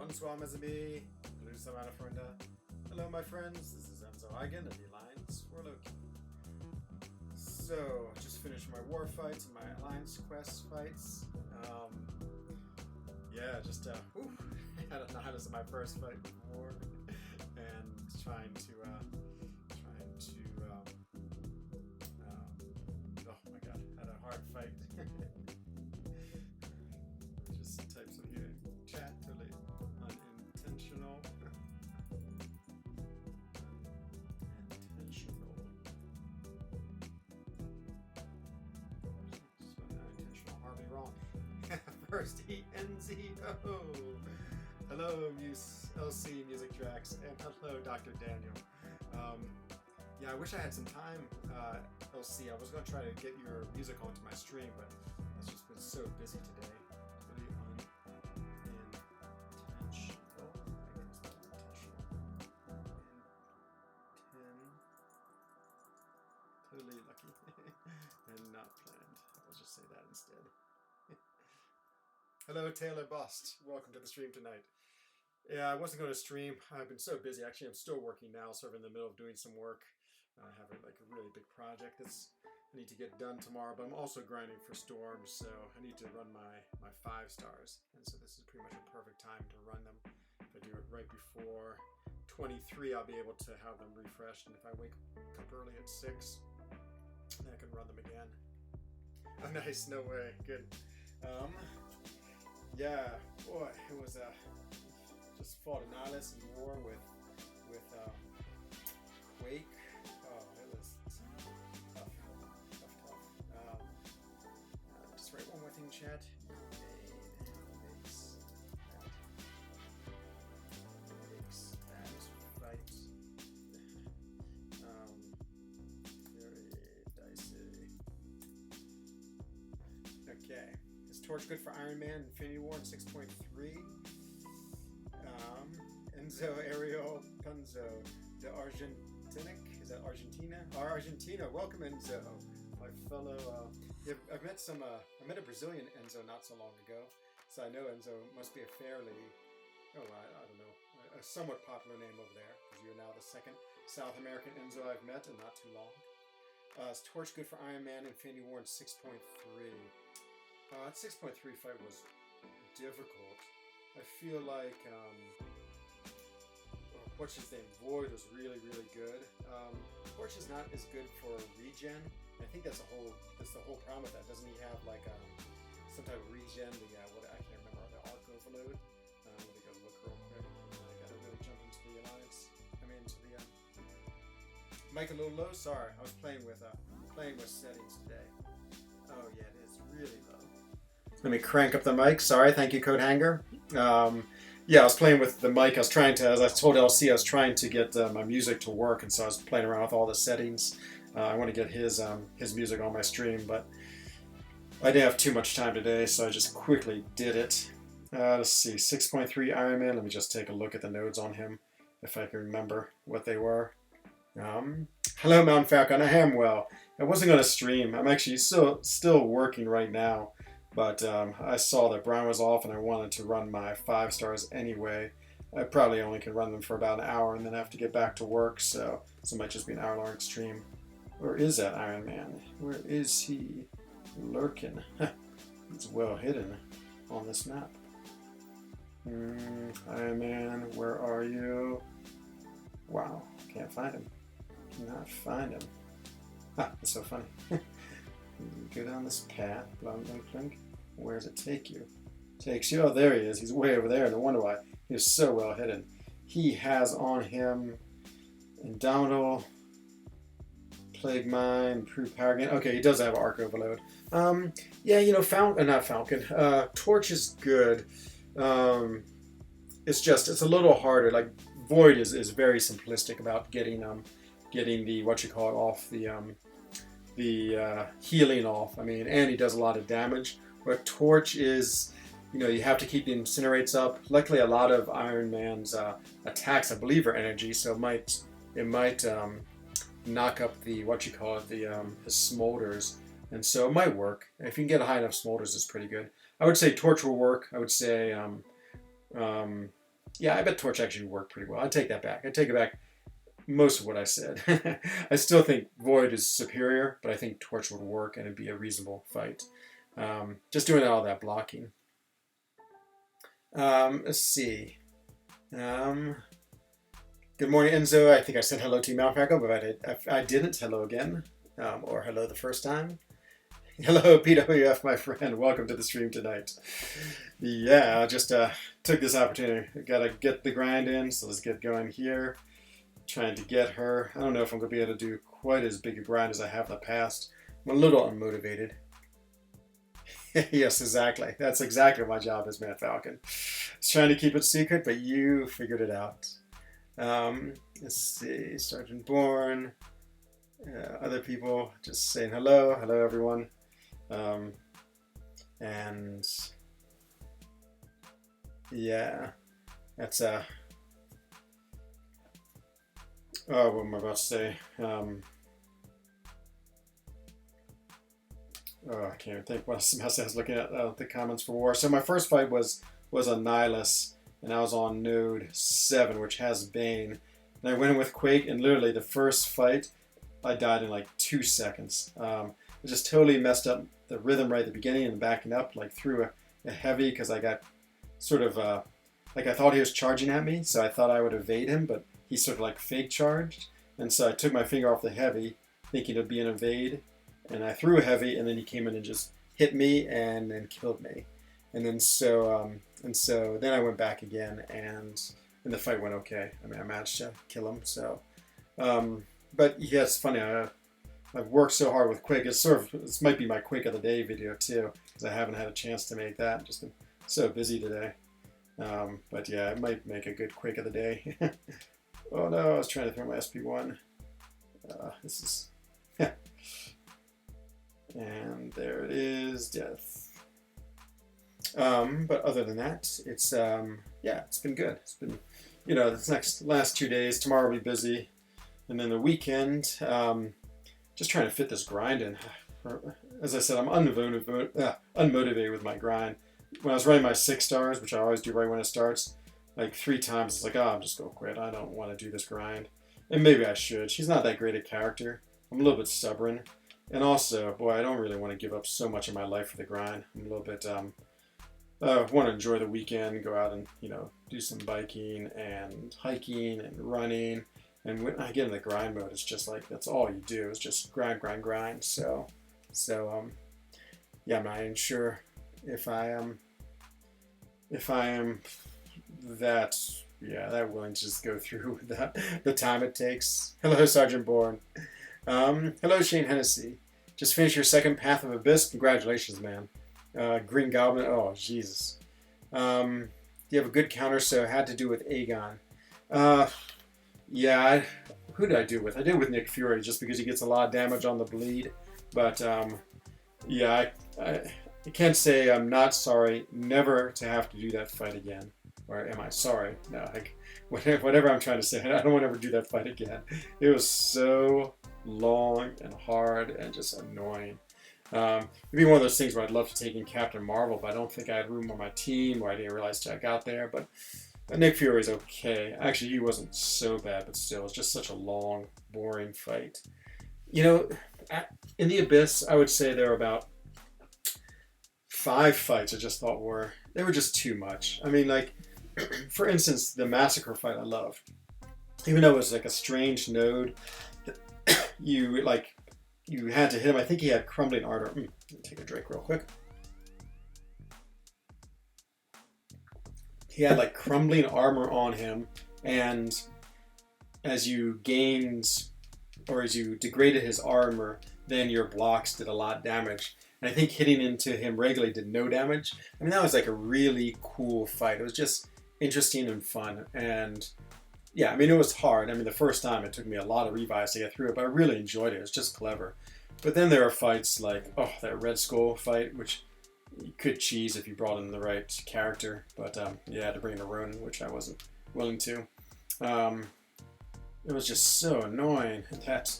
Bonsoir mes amis, Lusa meine Freunde. Hello my friends, this is Enzo again of the Alliance for Loki. So, just finished my war fights, my Alliance quest fights. I don't know how this is my first fight before, and trying to oh my god, had a hard fight. Just type some here in chat, totally unintentional. Hardly wrong. First ENZO. Hello, LC Music Tracks, and hello, Dr. Daniel. Yeah, I wish I had some time, LC. I was going to try to get your music onto my stream, but I've just been so busy today. Really unintentional. Totally lucky and not planned. I'll just say that instead. Hello, Taylor Bust. Welcome to the stream tonight. Yeah, I wasn't going to stream. I've been so busy. Actually, I'm still working now, sort of in the middle of doing some work. I have a really big project I need to get done tomorrow, but I'm also grinding for Storm, so I need to run my 5 stars. And so this is pretty much a perfect time to run them. If I do it right before 23, I'll be able to have them refreshed. And if I wake up early at 6, then I can run them again. Oh, nice. No way. Good. Yeah, boy, it was just fought an Nihilus in war with Quake. Oh, it was tough. Just write one more thing, chat. Makes that fight very dicey. Okay. Is Torch good for Iron Man Infinity War in 6.3? Enzo Ariel Punzo, the Argentinic, is that Argentina? Argentina, welcome Enzo, my fellow. I met a Brazilian Enzo not so long ago, so I know Enzo must be a fairly, I don't know, a somewhat popular name over there, because you're now the second South American Enzo I've met in not too long. Is Torch good for Iron Man Infinity War in 6.3? That 6.3 fight was difficult. I feel like what's his name? Void was really good. Torch is not as good for regen. I think that's the whole problem with that. Doesn't he have like some type of regen? I can't remember the arc overload. Let me go look real quick. I gotta really jump into the alliance. Into the mic a little low. Sorry, I was playing with settings today. Oh yeah, it is really low. Let me crank up the mic. Sorry, thank you, Code Hanger. Yeah, I was playing with the mic. I was trying to, as I told LC, I was trying to get my music to work, and so I was playing around with all the settings. I want to get his music on my stream, but I didn't have too much time today, so I just quickly did it. Let's see, 6.3 Iron Man. Let me just take a look at the nodes on him, if I can remember what they were. Hello, Mount Falcon. I am well. I wasn't going to stream. I'm actually still working right now. But I saw that Brian was off and I wanted to run my 5 stars anyway. I probably only can run them for about an hour and then have to get back to work, so it might just be an hour-long stream. Where is that Iron Man? Where is he lurking? He's well hidden on this map. Iron Man, where are you? Wow, can't find him. Cannot find him. That's so funny. Go down this path, blunk, blink, blink. Where does it take you? Takes you, oh, there he is. He's way over there. No wonder why. He's so well hidden. He has on him Indomitable, Plague Mine, Improved Power Gain. Okay, he does have Arc Overload. Yeah, not Falcon. Torch is good. It's a little harder. Like, Void is very simplistic about getting the, off the healing off. And he does a lot of damage. But Torch is, you have to keep the incinerates up. Luckily, a lot of Iron Man's attacks, I believe, are energy, so it might knock up the his smolders, and so it might work. If you can get high enough smolders, it's pretty good. I would say Torch will work. I would say Yeah, I bet Torch actually worked pretty well. I take that back. I take it back most of what I said. I still think Void is superior, but I think Torch would work and it'd be a reasonable fight. Just doing all that blocking. Let's see. Um, Good morning, Enzo. I think I said hello to you, Malpaco, but I didn't. Hello again. Or hello the first time. Hello, PWF, my friend. Welcome to the stream tonight. Yeah, I just took this opportunity. Gotta get the grind in, so let's get going here. Trying to get her. I don't know if I'm going to be able to do quite as big a grind as I have in the past. I'm a little unmotivated. Yes, exactly. That's exactly what my job is, Matt Falcon. I was trying to keep it secret, but you figured it out. Let's see, Sergeant Bourne, other people just saying hello, hello everyone, and yeah, that's oh, what am I about to say? Oh, I can't even think what else I was looking at the comments for war. So my first fight was a Nihilus, and I was on node 7, which has Bane. And I went in with Quake, and literally the first fight, I died in like 2 seconds. I just totally messed up the rhythm right at the beginning and backing up, like threw a heavy because I got sort of, like I thought he was charging at me, so I thought I would evade him, but he sort of like fake charged. And so I took my finger off the heavy, thinking it would be an evade, and I threw a heavy, and then he came in and just hit me and then killed me. And then so then I went back again, and the fight went okay. I mean, I managed to kill him. So, but yeah, it's funny. I've worked so hard with Quake. This might be my Quake of the Day video too, because I haven't had a chance to make that. Just been so busy today. But yeah, it might make a good Quake of the Day. Oh no, I was trying to throw my SP1. This is, and there it is, death. But other than that, it's yeah, it's been good. It's been, you know, this last 2 days. Tomorrow will be busy, and then the weekend, just trying to fit this grind in. As I said, I'm unmotivated with my grind. When I was running my 6 stars, which I always do right when it starts, like 3 times, it's like, oh, I'm just gonna quit. I don't want to do this grind, and maybe I should. She's not that great a character. I'm a little bit stubborn, and also, boy, I don't really want to give up so much of my life for the grind. I'm a little bit want to enjoy the weekend, go out and, you know, do some biking and hiking and running. And when I get in the grind mode, it's just like, that's all you do is just grind, grind, grind. So yeah, I'm not even sure if I am that, yeah, that willing to just go through the time it takes. Hello, Sergeant Bourne. Hello, Shane Hennessy. Just finished your second Path of Abyss. Congratulations, man. Green Goblin. Oh, Jesus. You have a good counter, so I had to do with Aegon. Yeah, who did I do with? I did with Nick Fury, just because he gets a lot of damage on the bleed. But, yeah, I can't say I'm not sorry never to have to do that fight again. Or am I sorry? No, like, whatever I'm trying to say, I don't want to ever do that fight again. It was so long and hard and just annoying. It'd be one of those things where I'd love to take in Captain Marvel, but I don't think I had room on my team, or I didn't realize till I got there. But Nick Fury's okay. Actually, he wasn't so bad, but still, it was just such a long, boring fight. You know, in the Abyss, I would say there were about 5 fights I just thought they were just too much. I mean, like, for instance, the Massacre fight I loved. Even though it was like a strange node, you had to hit him. I think he had crumbling armor. Take a drink real quick. He had like crumbling armor on him, and as you degraded his armor, then your blocks did a lot of damage. And I think hitting into him regularly did no damage. I mean, that was like a really cool fight. It was just interesting and fun. And yeah, I mean, it was hard. I mean, the first time it took me a lot of revives to get through it, but I really enjoyed it. It was just clever. But then there are fights like, oh, that Red Skull fight, which you could cheese if you brought in the right character. But you had to bring in a Ronin, which I wasn't willing to. It was just so annoying that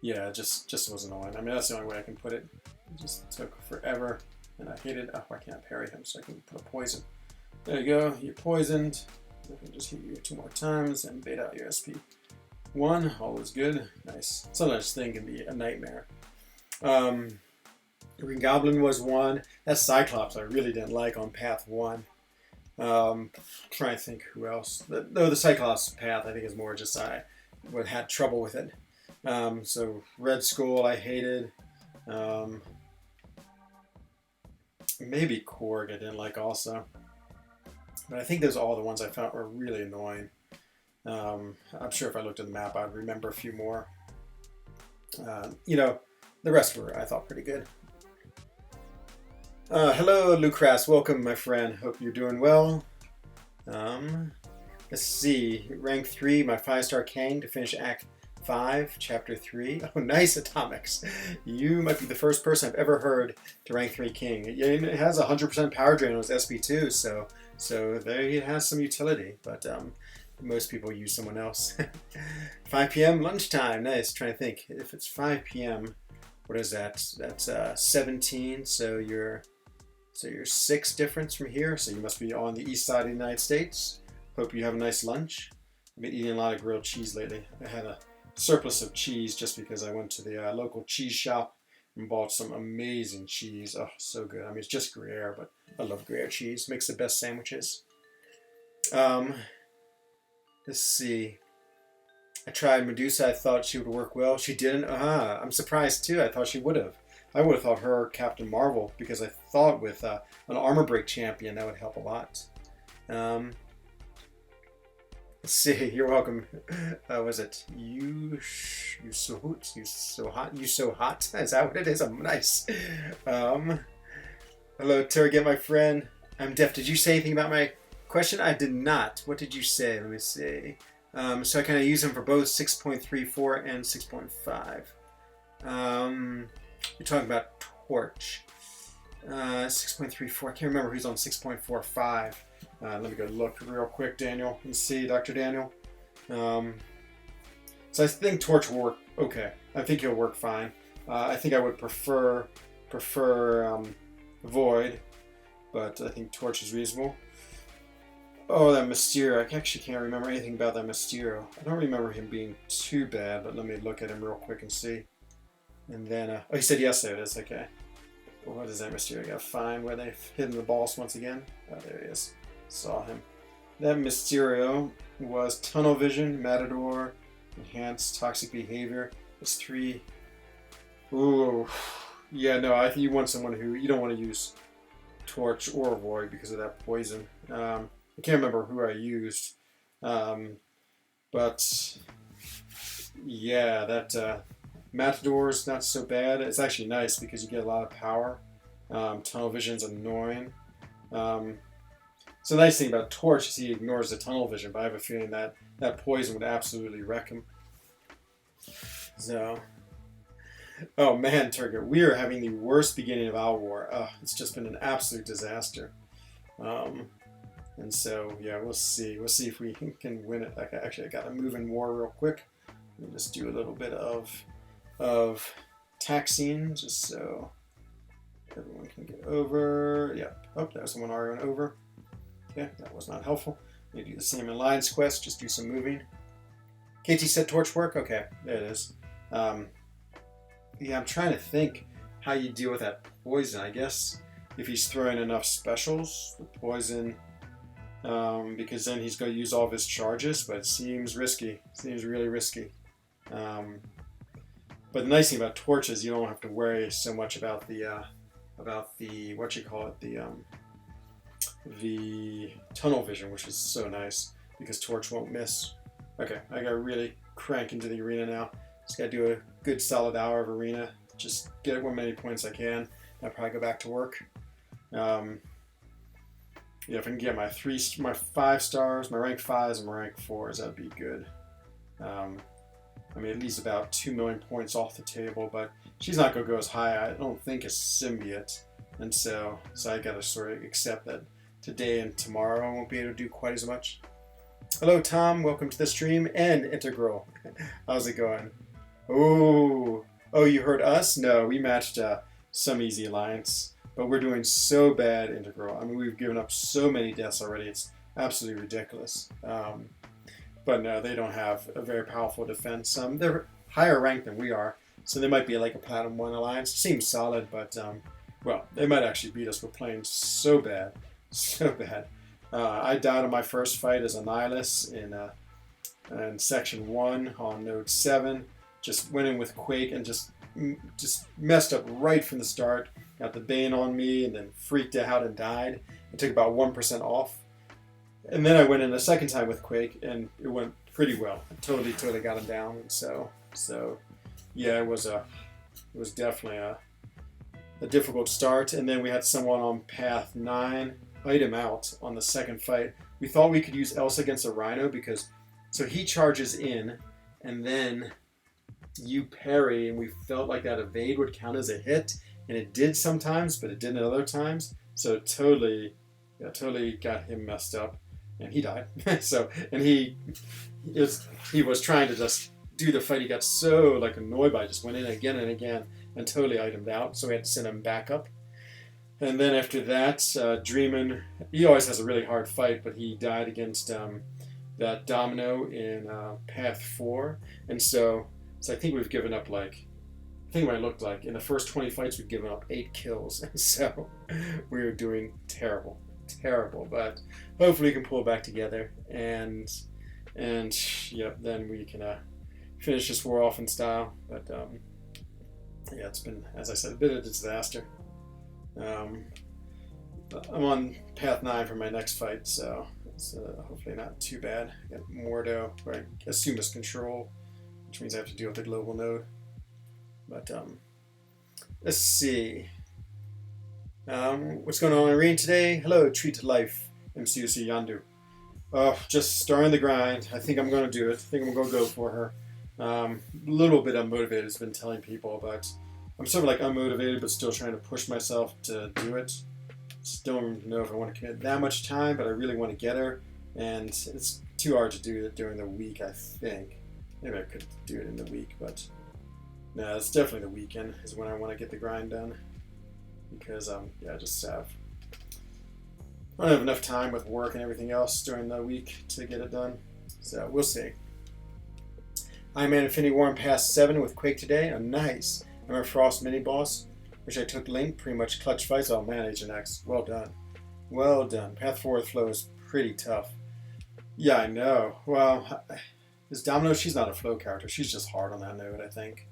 yeah, it just was annoying. I mean, that's the only way I can put it. It just took forever, and I hated, oh, I can't parry him, so I can put a poison. There you go. You're poisoned. I can just hit you 2 more times and bait out your SP1. Always good. Nice. Sometimes this thing can be a nightmare. Green Goblin was 1. That Cyclops I really didn't like on path 1. Trying to think who else. The Cyclops path I think is more just I had trouble with it. So Red Skull I hated. Maybe Korg I didn't like also. But I think those are all the ones I found were really annoying. I'm sure if I looked at the map I'd remember a few more. You know, the rest were I thought pretty good. Hello Lucras, welcome my friend. Hope you're doing well. Let's see, rank 3, my 5-star Kang to finish Act 5, Chapter 3. Oh, nice Atomics. You might be the first person I've ever heard to rank 3 King. It has 100% power drain on its SP2, so there it has some utility, but most people use someone else. 5 p.m. lunchtime, nice. Trying to think, if it's 5 p.m., what is that? That's 17, so you're 6 difference from here, so you must be on the east side of the United States. Hope you have a nice lunch. I've been eating a lot of grilled cheese lately. I had a surplus of cheese just because I went to the local cheese shop and bought some amazing cheese. Oh, so good. I mean, it's just Gruyere, but I love Gruyere cheese. Makes the best sandwiches. Let's see. I tried Medusa. I thought she would work well. She didn't. I'm surprised too. I thought she would have. I would have thought her Captain Marvel because I thought with an armor break champion that would help a lot. Let's see. You're welcome. Was it you so hot? Is that what it is? I'm nice. Hello, Turget, my friend. I'm deaf. Did you say anything about my question? I did not. What did you say? Let me see. So I kind of use them for both 6.34 and 6.5. You're talking about Torch. 6.34. I can't remember who's on 6.45. Let me go look real quick, Daniel. Let's see, Dr. Daniel. So I think Torch will work okay. I think he'll work fine. I think I would prefer Void, but I think Torch is reasonable. Oh, that Mysterio. I actually can't remember anything about that Mysterio. I don't remember him being too bad, but let me look at him real quick and see. And then, oh, he said yes, there it is. Okay. Well, what is that Mysterio? I gotta find where they've hidden the boss once again. Oh, there he is. Saw him. That Mysterio was Tunnel Vision, Matador, Enhanced Toxic Behavior. It's 3. Ooh. Yeah, no, I think you want someone who, you don't want to use Torch or Void because of that poison. I can't remember who I used. But, yeah, that Matador's not so bad. It's actually nice because you get a lot of power. Tunnel Vision's annoying. So the nice thing about Torch is he ignores the tunnel vision, but I have a feeling that that poison would absolutely wreck him. So, oh man, Turget, we are having the worst beginning of Owl War. It's just been an absolute disaster. And so, yeah, we'll see. We'll see if we can win it. Actually, I got to move in war real quick. Let me just do a little bit of taxing, just so everyone can get over. Yeah. Oh, that was someone already went over. Okay, that was not helpful. Let me do the same in Alliance Quest. Just do some moving. KT said Torch work? Okay, there it is. Yeah, I'm trying to think how you deal with that poison. I guess if he's throwing enough specials, the poison, because then he's going to use all of his charges, but it seems risky. Seems really risky. But the nice thing about Torch is you don't have to worry so much about the what you call it, the tunnel vision, which is so nice because Torch won't miss. Okay, I gotta really crank into the arena now. Just gotta do a good solid hour of arena. Just get as many points as I can. I'll probably go back to work. Yeah, if I can get my 5 stars, my rank 5s and my rank 4s, that'd be good. I mean, at least about 2 million points off the table, but she's not gonna go as high, I don't think, as Symbiote. And so I gotta sort of accept that today and tomorrow I won't be able to do quite as much. Hello, Tom. Welcome to the stream and Integral. How's it going? Oh, you heard us? No, we matched some easy alliance. but we're doing so bad integral. I mean, we've given up so many deaths already. It's absolutely ridiculous. But no, they don't have a very powerful defense. They're higher ranked than we are, so they might be like a Platinum 1 alliance. Seems solid, but well, they might actually beat us. We're playing so bad, so bad. I died on my first fight as a Nihilus in Section 1 on Node 7. Just went in with Quake and just messed up right from the start. Got the Bane on me and then freaked out and died. I took about 1% off. And then I went in a second time with Quake and it went pretty well. I totally got him down. And so yeah, it was definitely a difficult start. And then we had someone on path 9 item out on the second fight. We thought we could use Elsa against a Rhino because so he charges in and then you parry, and we felt like that evade would count as a hit, and it did sometimes, but it didn't other times. So it totally got him messed up, and he died. And he was trying to just do the fight. He got so like annoyed by it, just went in again and again and totally itemed out. So we had to send him back up. And then after that, Dreamin', he always has a really hard fight, but he died against that Domino in Path 4. And so I think we've given up I think what it looked like, in the first 20 fights we've given up 8 kills. And so we were doing terrible. But hopefully we can pull back together. And yep, then we can finish this war off in style. But yeah, it's been, as I said, a bit of a disaster. I'm on path 9 for my next fight, so it's hopefully not too bad. I got Mordo, where I assume it's control, which means I have to deal with the global node. But let's see. What's going on in Arena today? Hello, Treat to Life, MCUC Yandu. Just starting the grind. I think I'm going to do it. I think I'm going to go for her. A little bit unmotivated, has been telling people, but I'm sort of like unmotivated, but still trying to push myself to do it. Just don't know if I want to commit that much time, but I really want to get her, and it's too hard to do it during the week, I think. Maybe I could do it in the week, but no, it's definitely the weekend is when I want to get the grind done, because yeah, I don't have enough time with work and everything else during the week to get it done, so we'll see. I'm at Infinity War in Pass 7 with Quake today. Oh, nice. I'm a Frost mini boss, which I took Link, pretty much clutch fights. Oh man, Agent X, well done. Well done. Path 4 with Flow is pretty tough. Yeah, I know. Well, this Domino, she's not a Flow character. She's just hard on that node, I think.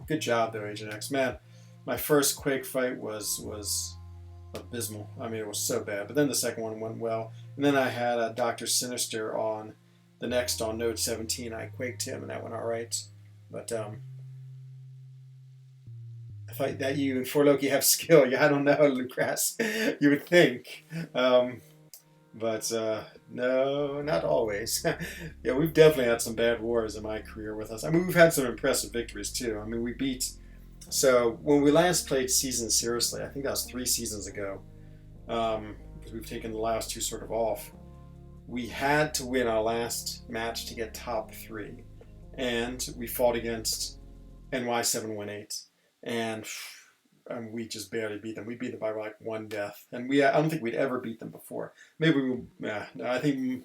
Good job though, Agent X. Man, my first Quake fight was abysmal. I mean, it was so bad. But then the second one went well. And then I had Dr. Sinister on the next on node 17. I quaked him, and that went all right. But I thought that you and For Loki have skill. Yeah, I don't know, Lucas. You would think. But no, not always. Yeah, we've definitely had some bad wars in my career with us. I mean, we've had some impressive victories too. I mean, we beat... So when we last played Seasons seriously, I think that was 3 seasons ago, because we've taken the last 2 sort of off, we had to win our last match to get top 3. And we fought against NY718. And we just barely beat them. We beat them by like 1 death. And I don't think we'd ever beat them before. Maybe I think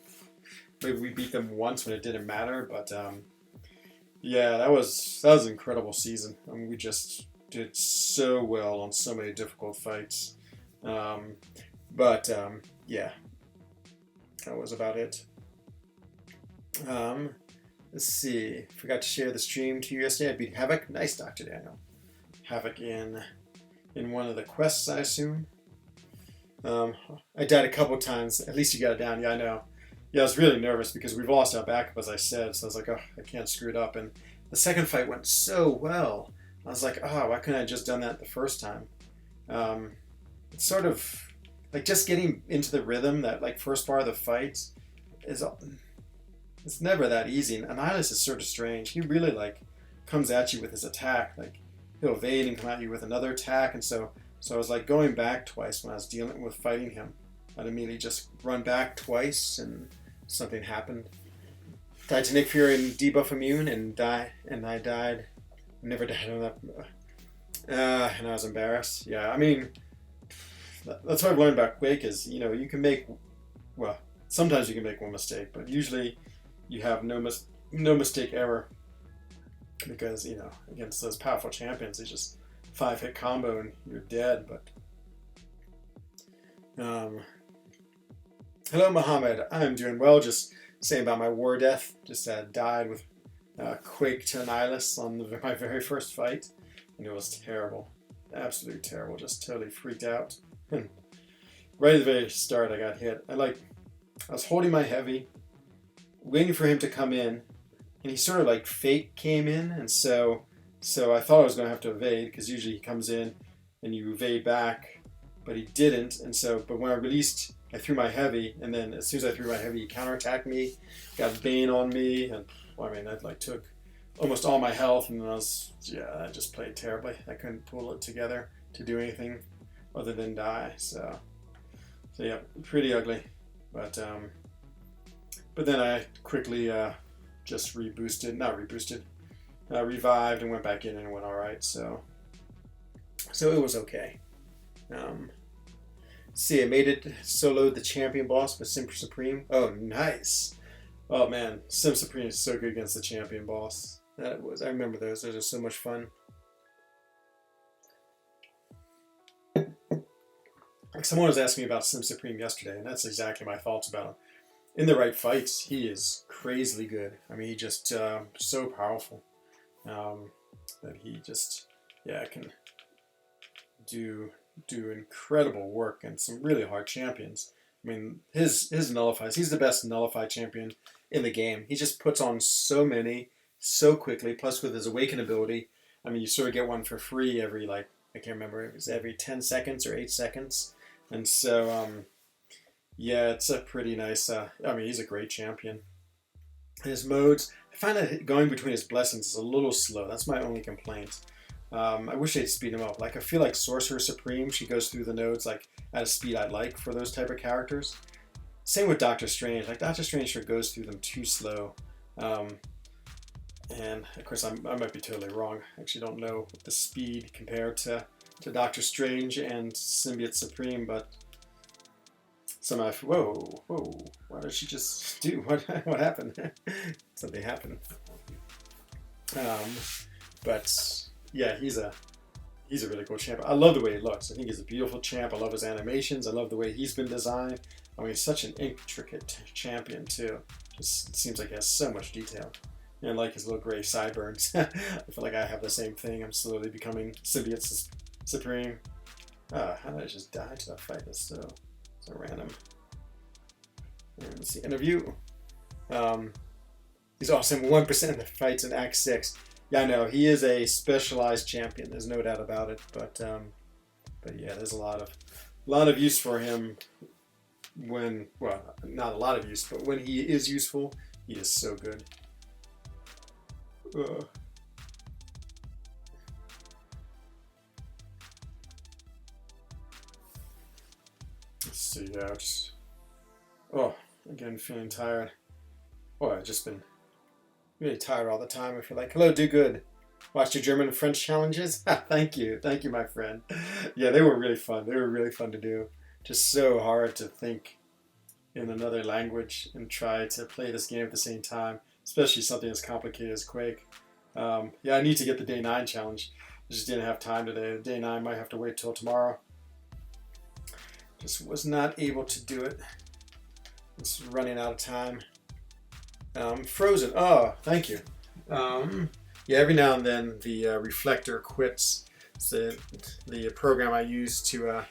maybe we beat them once when it didn't matter, but yeah, that was an incredible season. I mean, we just did so well on so many difficult fights. But yeah, that was about it. Let's see. Forgot to share the stream to you yesterday. I beat Havoc. Nice, Dr. Daniel. Havoc in one of the quests, I assume. I died a couple times. At least you got it down. Yeah, I know. Yeah, I was really nervous because we've lost our backup, as I said. So I was like, oh, I can't screw it up. And the second fight went so well. I was like, oh, why couldn't I just done that the first time? It's sort of like just getting into the rhythm. That like first part of the fight it's never that easy. And Nihilus is sort of strange. He really like comes at you with his attack. Like he'll evade and come at you with another attack. And so I was like going back twice when I was dealing with fighting him. I'd immediately just run back twice and something happened. Died to Nick Fury and debuff immune and I died. Never died on that. And I was embarrassed. Yeah, I mean, that's what I've learned about Quake is, you know, you can make, well, sometimes you can make one mistake, but usually you have no mistake ever, because, you know, against those powerful champions, it's just 5-hit combo and you're dead. But hello, Mohammed. I'm doing well. Just saying about my war death. Just died with Quake to Annihilus on my very first fight, and it was terrible, absolutely terrible. Just totally freaked out. Right at the very start, I got hit. I was holding my heavy, waiting for him to come in, and he sort of like fake came in, and so I thought I was going to have to evade, because usually he comes in and you evade back, but he didn't. And so, but when I released, I threw my heavy, and then as soon as I threw my heavy, he counterattacked me, got Bane on me, and well, I mean, that like took almost all my health, and then I just played terribly. I couldn't pull it together to do anything other than die. So yeah, pretty ugly. But then I quickly just revived and went back in, and it went all right. So it was okay. See, I made it, soloed the champion boss with Sorcerer Supreme. Oh, nice. Oh man, Sorcerer Supreme is so good against the champion boss. I remember those. Those are so much fun. Someone was asking me about Sorcerer Supreme yesterday, and that's exactly my thoughts about him. In the right fights, he is crazily good. I mean, he just so powerful that he just can do incredible work and some really hard champions. I mean, his nullifies. He's the best nullified champion in the game. He just puts on so many so quickly. Plus, with his awaken ability, I mean, you sort of get one for free every, like, I can't remember, it was every 10 seconds or 8 seconds. And so, yeah, it's a pretty nice, I mean, he's a great champion. His modes, I find that going between his blessings is a little slow. That's my only complaint. I wish they'd speed him up. Like, I feel like Sorcerer Supreme, she goes through the nodes like at a speed I like for those type of characters. Same with Doctor Strange. Like, Doctor Strange sure goes through them too slow. And of course, I might be totally wrong. I actually don't know the speed compared to Doctor Strange and Symbiote Supreme, but somehow, whoa, why did she just do? What happened? Something happened. But yeah, he's a really cool champ. I love the way he looks. I think he's a beautiful champ. I love his animations. I love the way he's been designed. I mean, he's such an intricate champion too. Just it seems like he has so much detail. And like his little gray sideburns. I feel like I have the same thing. I'm slowly becoming Symbiote Supreme. How did I just die to that fight? That's so random. And let's see, interview. He's awesome. 1% of the fights in Act 6. Yeah, I know. He is a specialized champion. There's no doubt about it. But yeah, there's a lot of use for him when, well, not a lot of use, but when he is useful, he is so good. Let's see, again, feeling tired. I've just been really tired all the time. I feel like, hello, do good. Watched your German and French challenges? Thank you, my friend. Yeah, they were really fun. They were really fun to do. Just so hard to think in another language and try to play this game at the same time, especially something as complicated as Quake. Yeah, I need to get the Day 9 challenge. I just didn't have time today. Day 9 might have to wait till tomorrow. Just was not able to do it. It's running out of time. Frozen. Oh, thank you. Yeah, every now and then the Reflector quits. It's the program I use to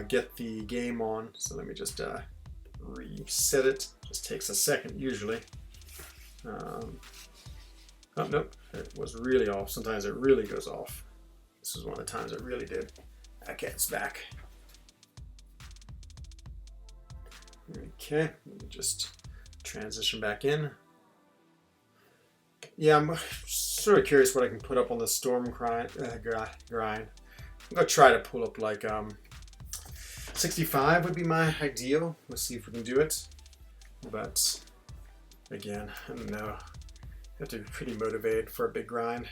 get the game on. So let me just reset it. Just takes a second usually. Oh nope, it was really off. Sometimes it really goes off. This is one of the times it really did. Okay, it's back. Okay, let me just transition back in. Yeah, I'm sort of curious what I can put up on the storm grind. I'm gonna try to pull up like 65 would be my ideal. Let's see if we can do it. But again, I don't know. You have to be pretty motivated for a big grind.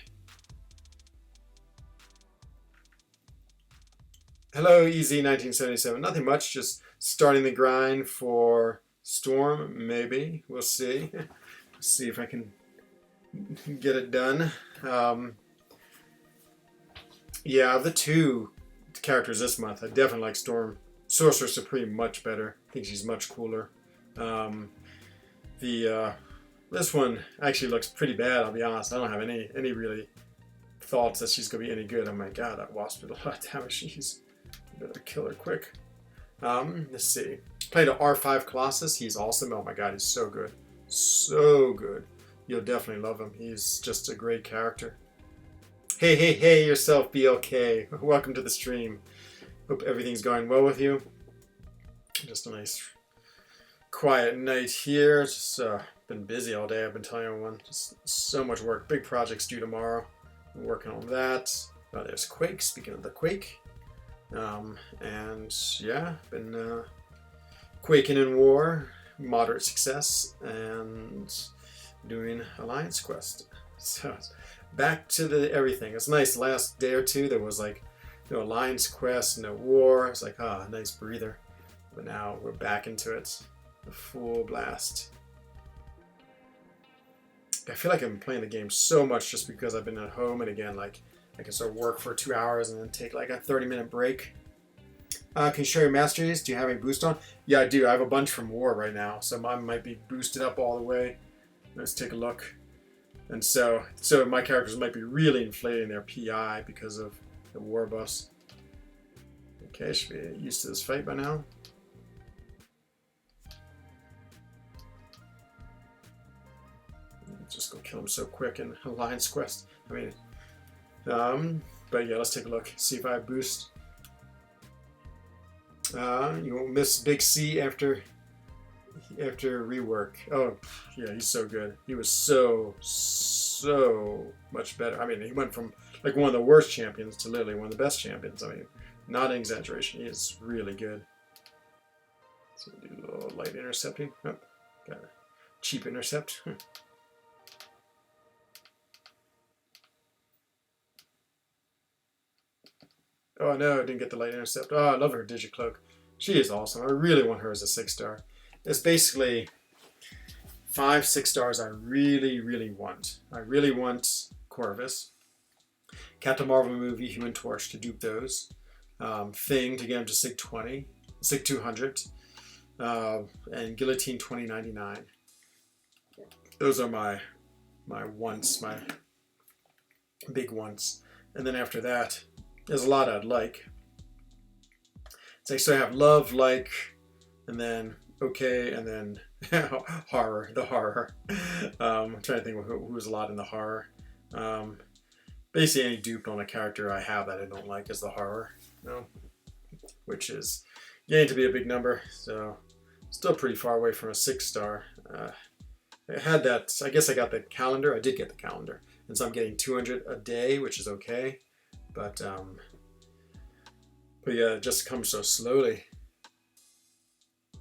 Hello, Easy1977. Nothing much, just starting the grind for Storm, maybe. We'll see. See if I can get it done. Yeah, of the two characters this month, I definitely like Storm. Sorcerer Supreme much better. I think she's much cooler. Um, the This one actually looks pretty bad, I'll be honest. I don't have any really thoughts that she's going to be any good. Oh my god, that wasp did a lot of damage. She's better kill her quick. Let's see. Played an R5 Colossus. He's awesome. Oh my god, he's so good. So good. You'll definitely love him. He's just a great character. Hey, yourself, BLK. Welcome to the stream. Hope everything's going well with you. Just a nice quiet night here. Just been busy all day. I've been telling everyone. Just so much work. Big projects due tomorrow. I'm working on that. Oh, there's Quake. Speaking of the Quake. And yeah, been quaking in war, moderate success, and doing Alliance Quest. So back to the everything. It's nice. The last day or two there was like no Alliance Quest, no war. It's like nice breather. But now we're back into it, the full blast. I feel like I've been playing the game so much just because I've been at home, and again, like I can sort of work for 2 hours and then take like a 30-minute break. Can you show your masteries? Do you have a boost on? Yeah, I do. I have a bunch from war right now, so mine might be boosted up all the way. Let's take a look. And so my characters might be really inflating their PI because of the war buffs. Okay, should be used to this fight by now. Just go kill him so quick in Alliance Quest. I mean, but yeah, let's take a look. See if I boost. You won't miss Big C after rework. Oh, yeah, he's so good. He was so much better. I mean, he went from like one of the worst champions to literally one of the best champions. I mean, not an exaggeration. He is really good. So do a little light intercepting. Oh, got a cheap intercept. Oh no, I didn't get the light intercept. Oh, I love her Digicloak. She is awesome. I really want her as a 6-star. It's basically 5 6-stars I really want. I really want Corvus, Captain Marvel movie, Human Torch to dupe those, Thing to get him to Sig 20, Sig 200, and Guillotine 2099. Those are my wants, my big wants. And then after that, there's a lot I'd like. It's like, so I have love, like, and then okay, and then horror, the horror. I'm trying to think who's a lot in the horror. Basically any dupe on a character I have that I don't like is the horror, you know, which is getting to be a big number, so still pretty far away from a 6-star. I had that, I guess I got the calendar. I did get the calendar, and so I'm getting 200 a day, which is okay, but yeah, it just comes so slowly.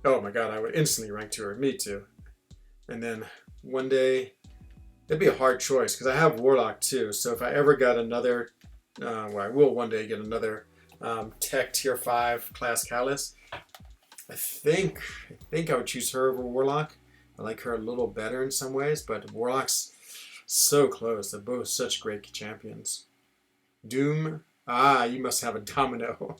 Oh my god, I would instantly rank to her. Me too. And then one day, it'd be a hard choice because I have Warlock too. So if I ever got another, well, I will one day get another Tech Tier 5 class Catalyst. I think I would choose her over Warlock. I like her a little better in some ways, but Warlock's so close. They're both such great champions. Doom. Ah, you must have a Domino.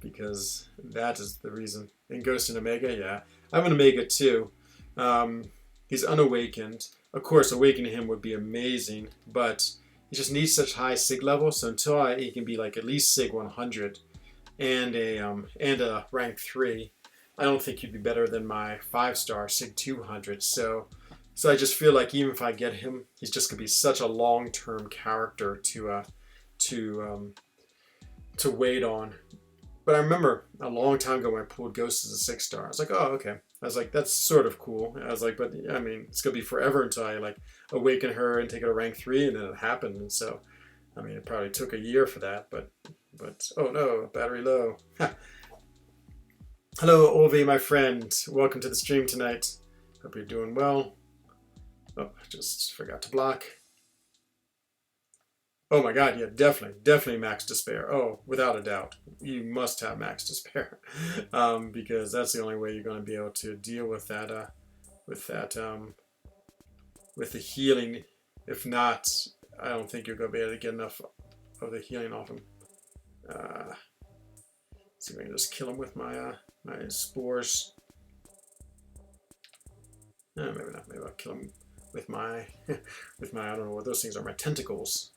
Because that is the reason. And Ghost and Omega, yeah. I have an Omega too. He's unawakened. Of course, awakening him would be amazing, but he just needs such high Sig level, so until he can be like at least Sig 100 and a rank 3, I don't think he'd be better than my 5-star Sig 200. So I just feel like even if I get him, he's just gonna be such a long-term character to wait on. But I remember a long time ago when I pulled Ghost as a 6-star. I was like, oh, okay. I was like, that's sort of cool. I was like, but I mean, it's gonna be forever until I like awaken her and take her to rank 3, and then it happened. And so, I mean, it probably took a year for that. But oh no, battery low. Hello, Olvi, my friend. Welcome to the stream tonight. Hope you're doing well. Oh, I just forgot to block. Oh my God, yeah, definitely max despair. Oh, without a doubt, you must have max despair, because that's the only way you're going to be able to deal with that, with that, with the healing. If not, I don't think you're going to be able to get enough of the healing off him. See if I can just kill him with my spores. Maybe not. Maybe I'll kill him with my with my, I don't know what those things are. My tentacles.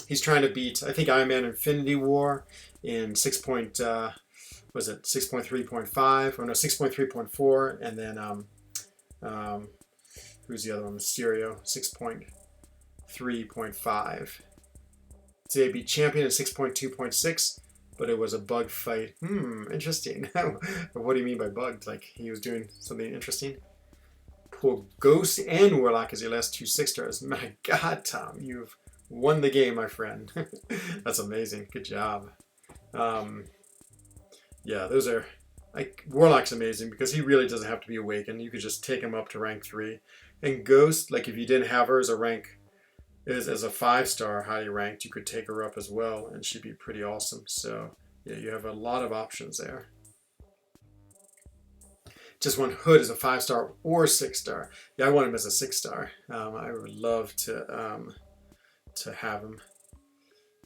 He's trying to beat, I think, Iron Man Infinity War in 6.3.5, or no, 6.3.4, and then who's the other one? Mysterio, 6.3.5. So he beat Champion in 6.2.6, but it was a bug fight. Interesting. What do you mean by bugged? Like he was doing something interesting? Pull Ghost and Warlock as your last 2 6-stars. My God, Tom, you've won the game, my friend. That's amazing. Good job. Yeah, those are, like, Warlock's amazing because he really doesn't have to be awakened. You could just take him up to rank 3. And Ghost, like if you didn't have her as a rank, as a 5-star highly ranked, you could take her up as well and she'd be pretty awesome. So yeah, you have a lot of options there. Just one Hood as a 5-star or 6-star. Yeah, I want him as a 6-star. I would love to have him.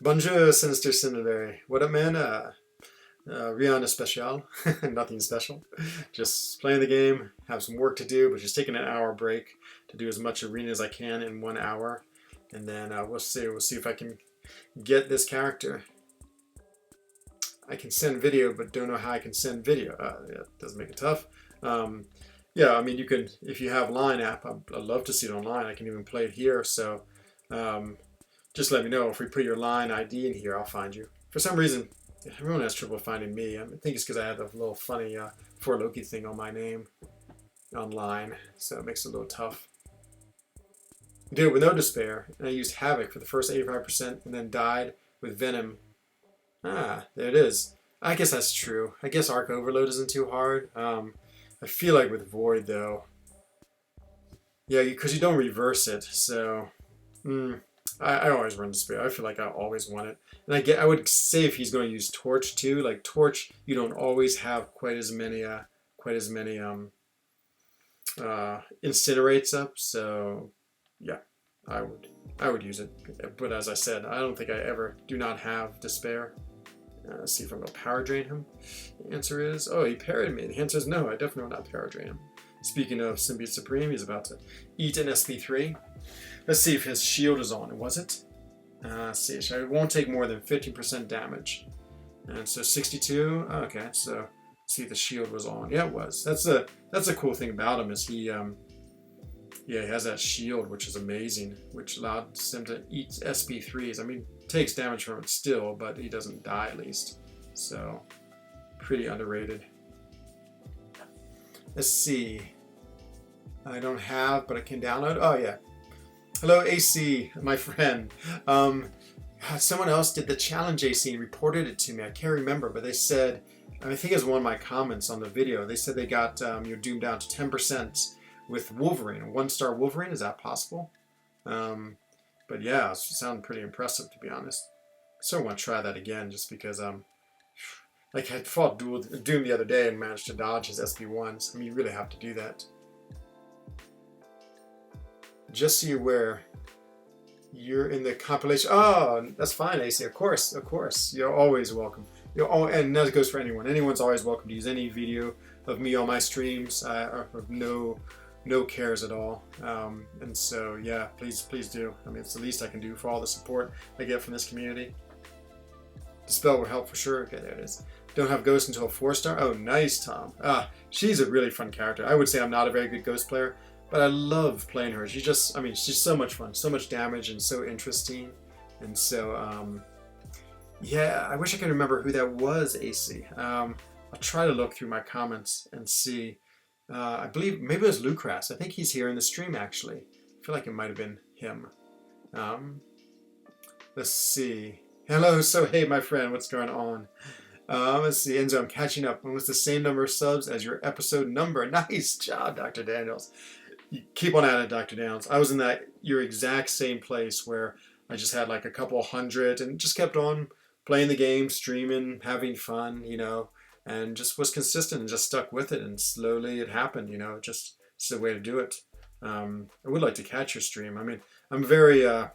Bonjour, Sinister Cinderberry. What up, man? Rien de spécial. Nothing special. Just playing the game, have some work to do, but just taking an hour break to do as much arena as I can in 1 hour. And then we'll see. We'll see if I can get this character. I can send video, but don't know how I can send video. Yeah, it doesn't make it tough. Yeah, I mean, you could, if you have Line app, I'd love to see it online. I can even play it here. So just let me know. If we put your Line ID in here, I'll find you. For some reason, everyone has trouble finding me. I think it's because I have a little funny For Loki thing on my name online. So it makes it a little tough. Did it with no despair, and I used Havoc for the first 85% and then died with Venom. Ah, there it is. I guess that's true. I guess Arc Overload isn't too hard. I feel like with Void, though, yeah, because you don't reverse it, so I always run Despair. I feel like I always want it. And I would say if he's going to use Torch too, like Torch, you don't always have quite as many Incinerates up, so yeah, I would use it. But as I said, I don't think I ever do not have Despair. Let's see if I'm going to Power Drain him. The answer is, oh, he parried me. The answer is no, I definitely will not Power Drain him. Speaking of Symbiote Supreme, he's about to eat an SP3. Let's see if his shield is on. Was it? Let's see, so it won't take more than 15% damage. And so 62, okay, so see if the shield was on. Yeah, it was. That's a cool thing about him is he has that shield, which is amazing, which allowed him to eat SP3s. I mean, takes damage from it still, but he doesn't die at least. So, pretty underrated. Let's see. I don't have, but I can download. Oh, yeah. Hello, AC, my friend. Someone else did the challenge, AC, and reported it to me. I can't remember, but they said, I think it was one of my comments on the video. They said they got your Doom down to 10% with Wolverine, a 1-star Wolverine. Is that possible? But yeah, it sounded pretty impressive, to be honest. I sort of want to try that again, just because like I fought Doom the other day and managed to dodge his SP1s. I mean, you really have to do that. Just so you're aware, you're in the compilation. Oh, that's fine, AC. Of course. You're always welcome. And that goes for anyone. Anyone's always welcome to use any video of me on my streams. I have no cares at all. And so, yeah, please do. I mean, it's the least I can do for all the support I get from this community. The spell will help for sure. Okay, there it is. Don't have Ghost until 4-star. Oh, nice, Tom. She's a really fun character. I would say I'm not a very good Ghost player, but I love playing her. She's so much fun, so much damage, and so interesting. And so, yeah, I wish I could remember who that was, AC. I'll try to look through my comments and see. I believe maybe it was Lucras. I think he's here in the stream, actually. I feel like it might have been him. Let's see. Hello, so hey, my friend, what's going on? Let's see, Enzo, I'm catching up. Almost the same number of subs as your episode number. Nice job, Dr. Daniels. You keep on at it, Dr. Daniels. I was in your exact same place where I just had like a couple hundred and just kept on playing the game, streaming, having fun, you know, and just was consistent and just stuck with it. And slowly it happened, you know, just it's the way to do it. I would like to catch your stream. I mean, I'm very, I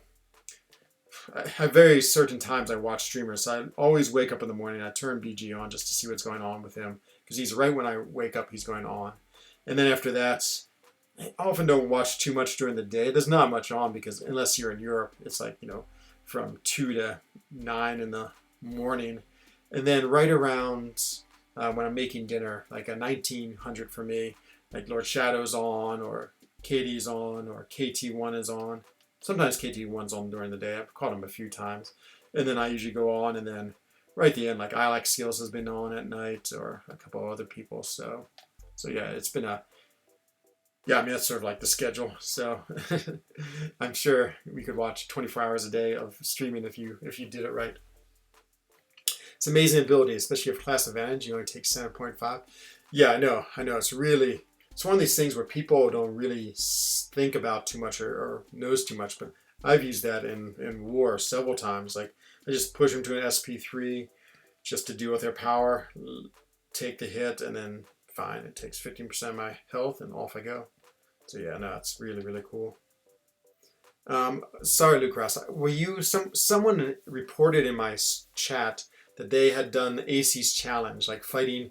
have very certain times I watch streamers. So I always wake up in the morning. I turn BG on just to see what's going on with him because he's right when I wake up, he's going on. And then after that, I often don't watch too much during the day. There's not much on because unless you're in Europe, it's like, you know, from 2 to 9 in the morning. And then right around when I'm making dinner, like a 1900 for me, like Lord Shadow's on or Katie's on or KT1 is on. Sometimes KT1's on during the day. I've caught him a few times. And then I usually go on and then right at the end, like I Like Skills has been on at night or a couple of other people. So yeah, it's been a, yeah, I mean, that's sort of like the schedule. So I'm sure we could watch 24 hours a day of streaming if you did it right. It's amazing ability, especially if class advantage. You only take 7.5. Yeah, I know. It's really, it's one of these things where people don't really think about too much or knows too much. But I've used that in war several times. Like I just push them to an SP3 just to deal with their power, take the hit, and then fine. It takes 15% of my health, and off I go. So yeah, no, it's really, really cool. Sorry, Lucas. Were you someone reported in my chat that they had done AC's challenge, like fighting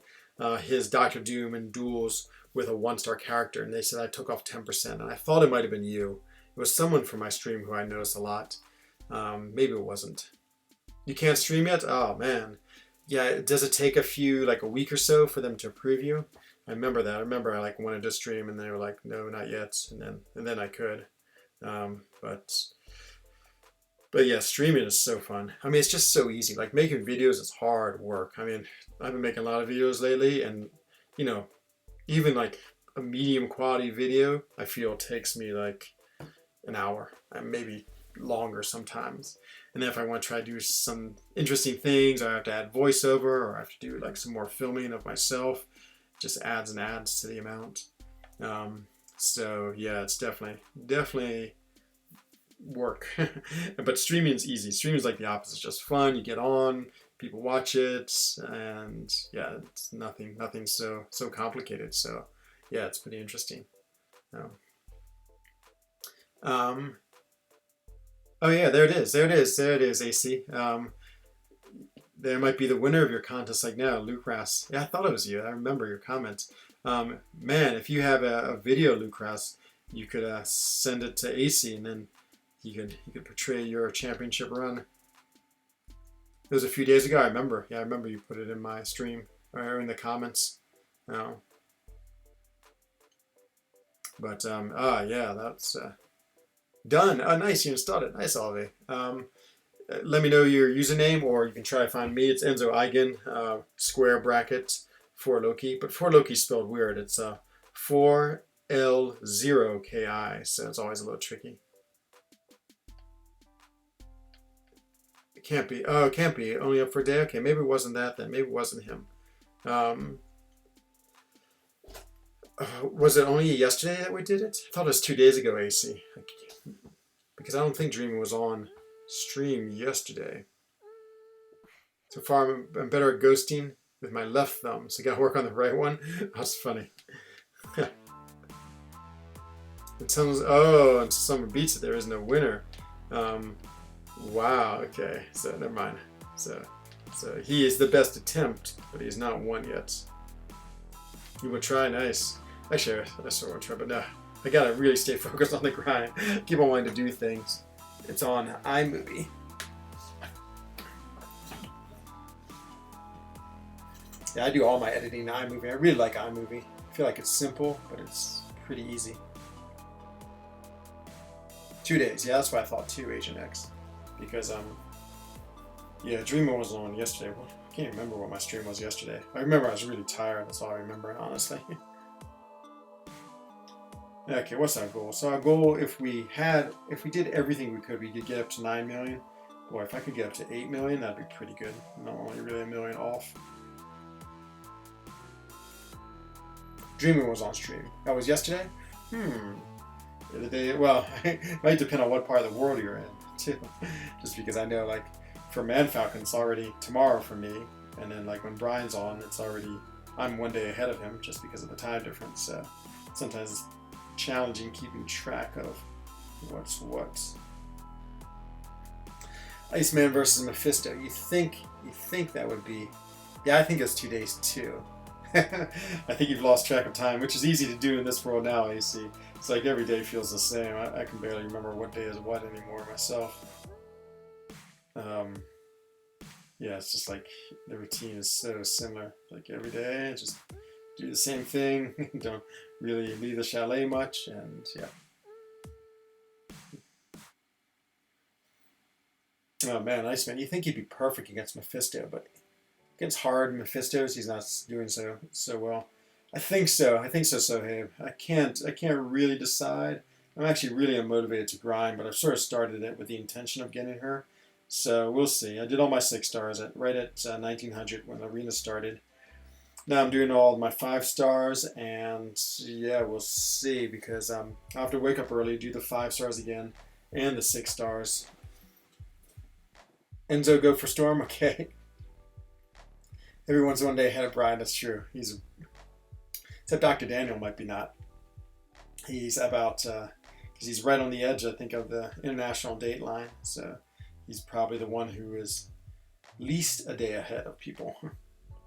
his Doctor Doom in duels with a 1-star character, and they said I took off 10%, and I thought it might have been you. It was someone from my stream who I noticed a lot. Maybe it wasn't. You can't stream yet? Oh man. Yeah, does it take like a week or so for them to approve you? I remember that. I remember I like wanted to stream and they were like, no, not yet. And then I could. But yeah, streaming is so fun. I mean, it's just so easy. Like making videos is hard work. I mean, I've been making a lot of videos lately and, you know, even like a medium quality video, I feel takes me like an hour and maybe longer sometimes. And then if I want to try to do some interesting things, I have to add voiceover or I have to do like some more filming of myself. Just adds and adds to the amount. So yeah, it's definitely work. But streaming is easy. Streaming is like the opposite. It's just fun. You get on, people watch it, and yeah, it's nothing so complicated. So yeah, it's pretty interesting. Oh yeah, there it is, AC. There might be the winner of your contest like now, Luke Rass. Yeah, I thought it was you. I remember your comments. Man, if you have a video, Luke Rass, you could send it to AC and then he could portray your championship run. It was a few days ago, I remember. Yeah, I remember you put it in my stream or in the comments. But yeah, that's done. Oh, nice, you installed it. Nice, Alve. Let me know your username, or you can try to find me. It's Enzo Eigen, square bracket, for Loki. But for Loki spelled weird. It's 4L0KI, so it's always a little tricky. It can't be. Oh, it can't be. Only up for a day? Okay, maybe it wasn't that then. Maybe it wasn't him. Was it only yesterday that we did it? I thought it was 2 days ago, AC. Because I don't think Dreaming was on stream yesterday. So far, I'm better at ghosting with my left thumb, so I gotta work on the right one. That's funny. And someone beats it, there is no winner. Wow, okay, so never mind. So he is the best attempt, but he's not won yet. You will try, nice. Actually, I sort of try, but no. I gotta really stay focused on the grind. Keep on wanting to do things. It's on iMovie. Yeah, I do all my editing in iMovie. I really like iMovie. I feel like it's simple, but it's pretty easy. 2 days. Yeah, that's what I thought too, Agent X. Because, yeah, Dreamer was on yesterday. Well, I can't remember what my stream was yesterday. I remember I was really tired. That's all I remember, honestly. Okay, what's our goal? So our goal, if we did everything we could get up to 9 million. Boy, if I could get up to 8 million, that'd be pretty good. I'm only really a million off. Dreaming was on stream. That was yesterday? The day, well, it might depend on what part of the world you're in. too, just because I know like for Man Falcon it's already tomorrow for me, and then like when Brian's on, it's already I'm 1 day ahead of him just because of the time difference. So sometimes it's challenging keeping track of what's what. Iceman versus Mephisto. You think that would be? Yeah, I think it's 2 days too. I think you've lost track of time, which is easy to do in this world now. You see, it's like every day feels the same. I can barely remember what day is what anymore myself. Yeah, it's just like the routine is so similar. Like every day, just do the same thing. Don't really leave the chalet much, and yeah. Oh man, Iceman, you think he'd be perfect against Mephisto, but against hard Mephistos, he's not doing so well. I think so. I think so, Sohaib. I can't really decide. I'm actually really unmotivated to grind, but I've sort of started it with the intention of getting her. So we'll see. I did all my 6 stars right at 1900 when the arena started. Now I'm doing all my 5 stars, and yeah, we'll see, because I'll have to wake up early, do the 5 stars again, and the 6 stars. Enzo, go for Storm? Okay. Everyone's 1 day ahead of Brian, that's true. Except Dr. Daniel might be not. He's about, because he's right on the edge, I think, of the international date line. So he's probably the one who is least a day ahead of people.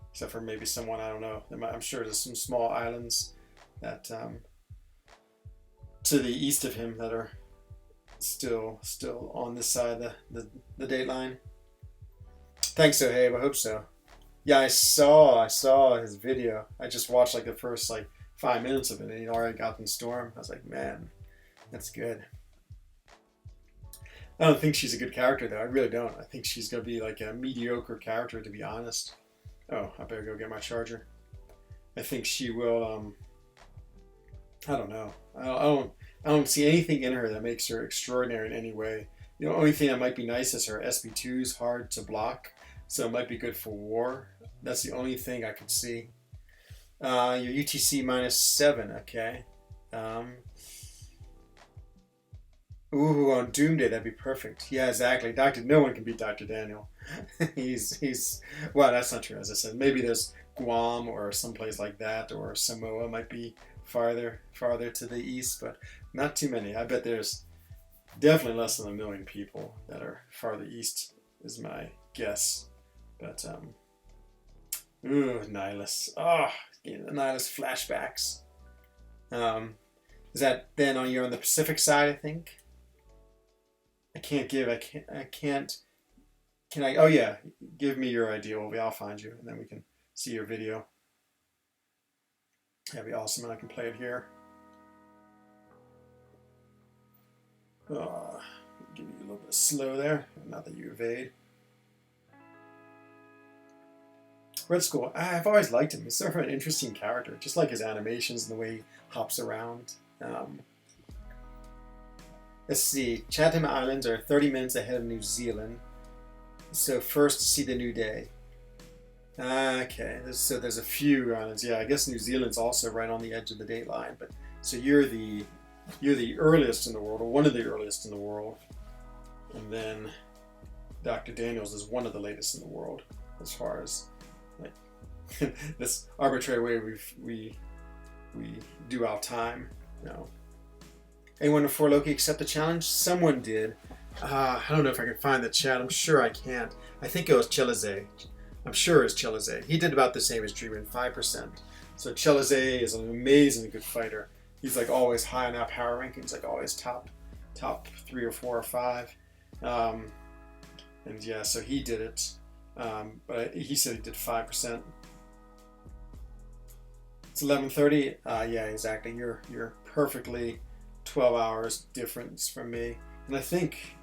Except for maybe someone, I don't know. I'm sure there's some small islands that to the east of him that are still on this side of the date line. Thanks, Sohaib. I hope so. Yeah, I saw his video. I just watched like the first 5 minutes of it, and he'd already gotten Storm. I was like, man, that's good. I don't think she's a good character, though. I really don't. I think she's going to be like a mediocre character, to be honest. Oh, I better go get my charger. I think she will, I don't know. I don't see anything in her that makes her extraordinary in any way. The only thing that might be nice is her SB2 is hard to block, so it might be good for war. That's the only thing I could see. Your UTC -7, okay. Ooh, on Doomday, that'd be perfect. Yeah, exactly. No one can beat Dr. Daniel. he's well, that's not true, as I said. Maybe there's Guam or someplace like that, or Samoa might be farther to the east, but not too many. I bet there's definitely less than 1 million people that are farther east, is my guess. But ooh, Nihilus. Oh, getting the Nihilus flashbacks. Is that then you're on the Pacific side, I think? I can't. Can I? Oh yeah, give me your ID, Ovi. I'll find you, and then we can see your video. That'd be awesome, and I can play it here. Give you a little bit slow there. Not that you evade. Red Skull. I've always liked him. He's sort of an interesting character, just like his animations and the way he hops around. Let's see. Chatham Islands are 30 minutes ahead of New Zealand. So first to see the new day. Okay, so there's a few islands. Yeah, I guess New Zealand's also right on the edge of the date line. But so you're the earliest in the world, or one of the earliest in the world, and then Dr. Daniels is one of the latest in the world, as far as like this arbitrary way we do our time. No. Anyone before Loki accept the challenge? Someone did. I don't know if I can find the chat. I'm sure I can't. I think it was Chelize. I'm sure it's Chelize. He did about the same as Dreamin', 5%. So Chelize is an amazingly good fighter. He's like always high on our power rankings, like always top 3 or 4 or 5. And yeah, so he did it. But he said he did 5%. It's 11:30. Yeah, exactly. You're perfectly 12 hours difference from me. And I think,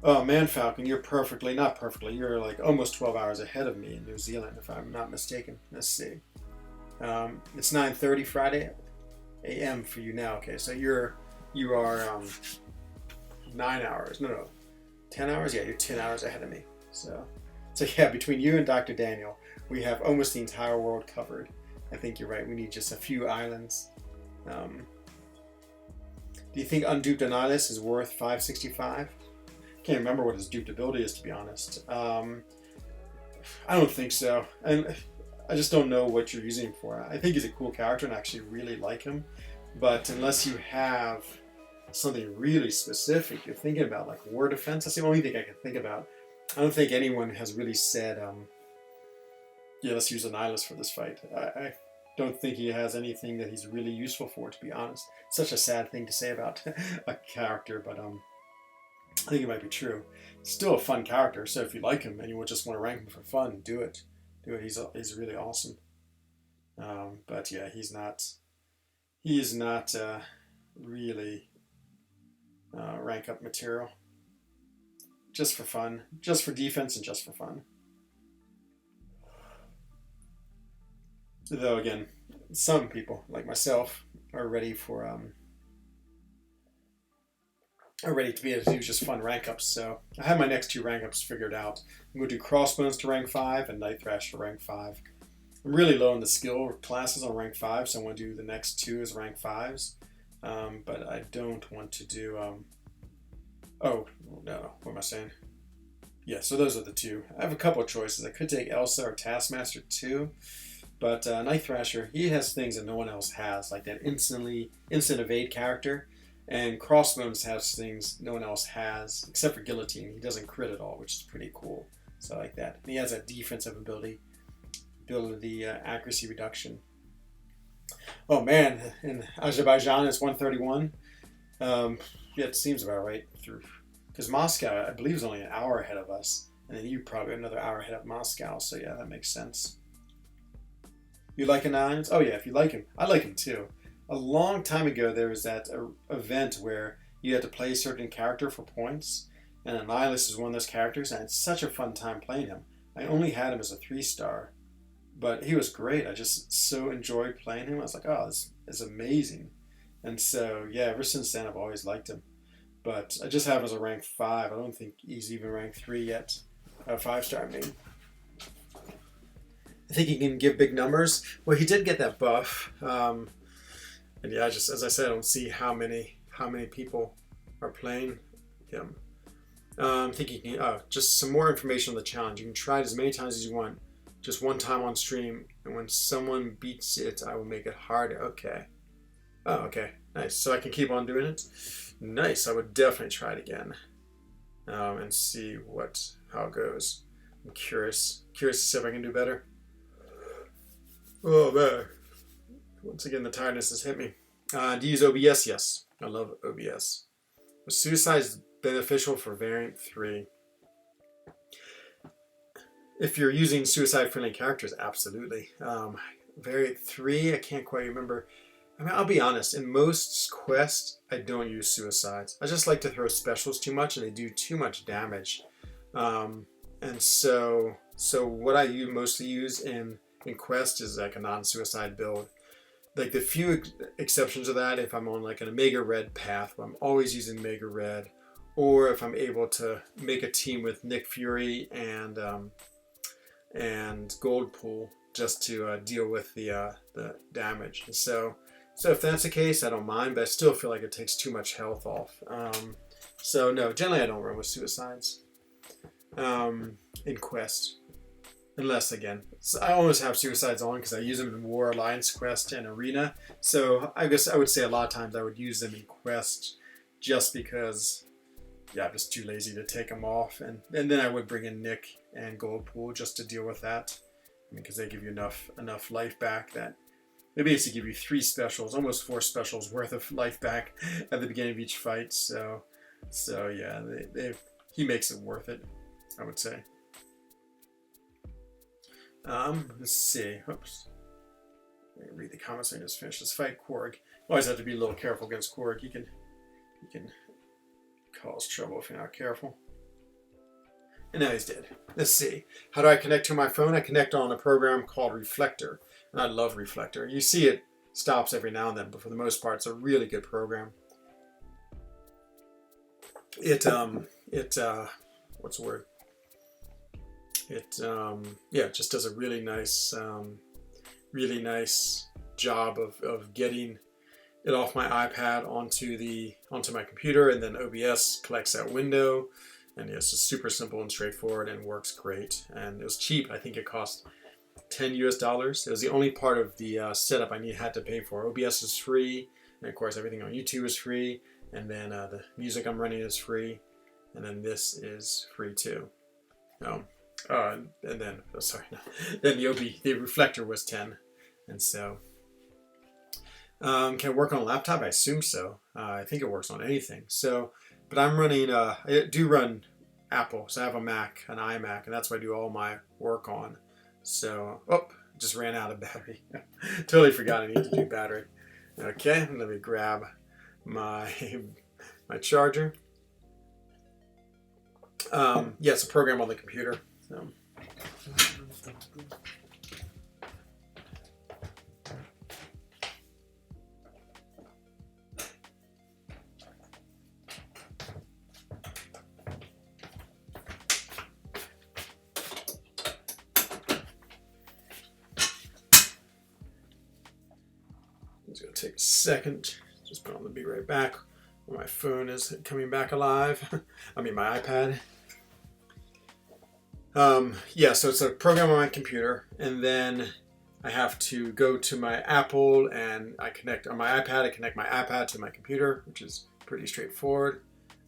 oh, Man Falcon, you're not perfectly, you're like almost 12 hours ahead of me in New Zealand, if I'm not mistaken. Let's see. It's 9:30 Friday a.m. for you now. Okay, so you are 9 hours. No, 10 hours? Yeah, you're 10 hours ahead of me. So yeah, between you and Dr. Daniel, we have almost the entire world covered. I think you're right. We need just a few islands. Do you think Unduped Annihilus is worth 565? Can't remember what his duped ability is, to be honest. I don't think so, and I just don't know what you're using him for. I think he's a cool character and I actually really like him, but unless you have something really specific you're thinking about, like war defense, that's the only thing I can think about. I don't think anyone has really said, yeah, let's use a nihilist for this fight. I don't think he has anything that he's really useful for, to be honest. It's such a sad thing to say about a character, but I think it might be true. Still a fun character, so if you like him and you just want to rank him for fun, do it. Do it. He's really awesome. But yeah, he's not really rank up material. Just for fun, just for defense, and just for fun. Though again, some people like myself are ready to be able to do just fun rank ups. So I have my next 2 rank ups figured out. I'm going to do Crossbones to rank 5 and Night Thrash to rank 5. I'm really low in the skill classes on rank 5, so I want to do the next 2 as rank 5s. But I don't want to do... oh, no, what am I saying? Yeah, so those are the 2. I have a couple of choices. I could take Elsa or Taskmaster too, but Night Thrasher, he has things that no one else has, like that instant evade character, and Crossbones has things no one else has, except for Guillotine. He doesn't crit at all, which is pretty cool, so I like that. And he has that defensive ability accuracy reduction. Oh man, in Azerbaijan it's 131. Yeah, it seems about right through. Because Moscow, I believe, is only an hour ahead of us. And then you probably another hour ahead of Moscow. So yeah, that makes sense. You like Anons? Oh yeah, if you like him. I like him too. A long time ago, there was that event where you had to play a certain character for points. And Annihilus is one of those characters. And it's such a fun time playing him. I only had him as a 3-star. But he was great. I just so enjoyed playing him. I was like, oh, this is amazing. And so, yeah, ever since then, I've always liked him. But I just have him as a rank 5. I don't think he's even rank 3 yet. A 5-star, I mean. I think he can give big numbers. Well, he did get that buff. And yeah, just as I said, I don't see how many people are playing him. I think you can, just some more information on the challenge. You can try it as many times as you want. Just one time on stream, and when someone beats it, I will make it harder. Okay. Oh, okay. Nice. So I can keep on doing it? Nice. I would definitely try it again. And see how it goes. I'm curious to see if I can do better. Oh, man. Once again, the tiredness has hit me. Do you use OBS? Yes. I love OBS. Suicide is beneficial for variant 3. If you're using suicide-friendly characters, absolutely. Variant 3, I can't quite remember. I mean, I'll be honest. In most quests, I don't use suicides. I just like to throw specials too much, and they do too much damage. And so what I mostly use in quest is like a non-suicide build. Like the few exceptions of that, if I'm on like an Omega Red path, where I'm always using Omega Red, or if I'm able to make a team with Nick Fury and Goldpool just to deal with the damage. And so if that's the case, I don't mind, but I still feel like it takes too much health off. So no, generally I don't run with suicides in quest. Unless, again, I always have suicides on because I use them in War, Alliance, Quest, and Arena. So I guess I would say a lot of times I would use them in Quest just because, yeah, I'm just too lazy to take them off. And then I would bring in Nick and Goldpool just to deal with that. Because they give you enough life back that they basically give you 3 specials, almost 4 specials worth of life back at the beginning of each fight. So yeah, he makes it worth it, I would say. Let's see. Oops. Let me read the comments. I just finished this fight. Korg. Always have to be a little careful against Korg. He can cause trouble if you're not careful. And now he's dead. Let's see. How do I connect to my phone? I connect on a program called Reflector. And I love Reflector. You see it stops every now and then, but for the most part, it's a really good program. What's the word? It just does a really nice job of getting it off my iPad onto my computer, and then OBS collects that window And it's just super simple and straightforward and works great. And it was cheap. I think it cost $10 US. It was the only part of the setup I had to pay for. OBS is free, and of course everything on YouTube is free, and then the music I'm running is free, and then this is free too. And then then the Reflector was 10, and so can it work on a laptop? I assume so. I think it works on anything. So, but I'm running. I do run Apple, so I have a Mac, an iMac, and that's what I do all my work on. So, just ran out of battery. Totally forgot I need to do battery. Okay, let me grab my charger. It's a program on the computer. So. It's going to take a second. Just put on the be right back. My phone is coming back alive. I mean my iPad. So it's a program on my computer, and then I have to go to my Apple, and I connect on my iPad. I connect my iPad to my computer, which is pretty straightforward.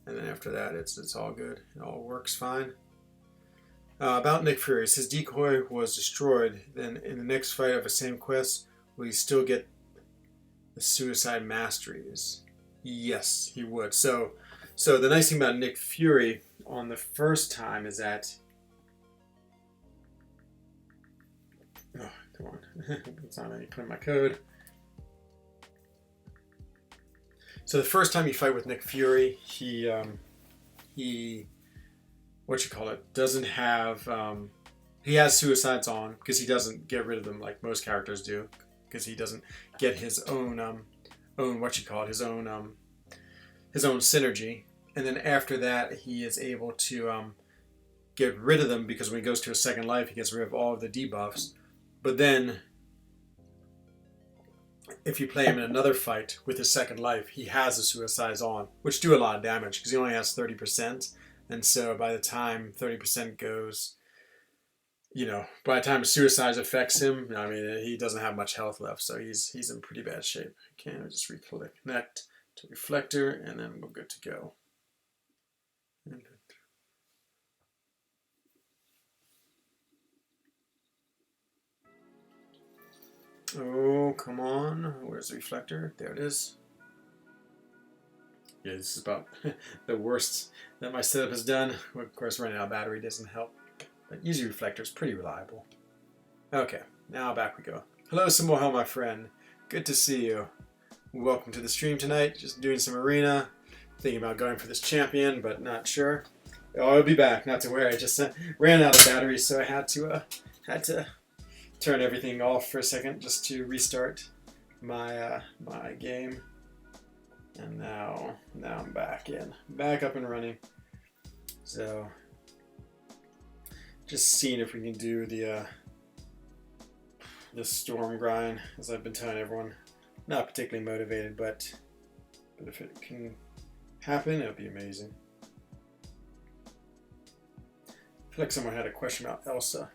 And then after that, it's all good. It all works fine. About Nick Fury, his decoy was destroyed. Then in the next fight of the same quest, will he still get the suicide masteries? Yes, he would. So the nice thing about Nick Fury on the first time is that. Oh, come on. It's not letting me put in my code. So the first time you fight with Nick Fury, he doesn't have, he has suicides on because he doesn't get rid of them like most characters do, because he doesn't get his own his own synergy. And then after that, he is able to get rid of them, because when he goes to a second life, he gets rid of all of the debuffs. But then, if you play him in another fight with his second life, he has the suicides on, which do a lot of damage because he only has 30%. And so by the time 30% goes, by the time suicides affects him, I mean, he doesn't have much health left, so he's in pretty bad shape. Okay, I'll just connect to Reflector, and then we're good to go. Oh, come on. Where's the Reflector? There it is. Yeah, this is about the worst that my setup has done. Of course, running out of battery doesn't help. But using Reflector is pretty reliable. Okay, now back we go. Hello, Samohel, my friend. Good to see you. Welcome to the stream tonight. Just doing some arena. Thinking about going for this champion, but not sure. Oh, I'll be back. Not to worry. I just ran out of battery, so I had to turn everything off for a second just to restart my my game. And now I'm back up and running. So just seeing if we can do the storm grind, as I've been telling everyone. Not particularly motivated, but if it can happen, it would be amazing. I feel like someone had a question about Elsa.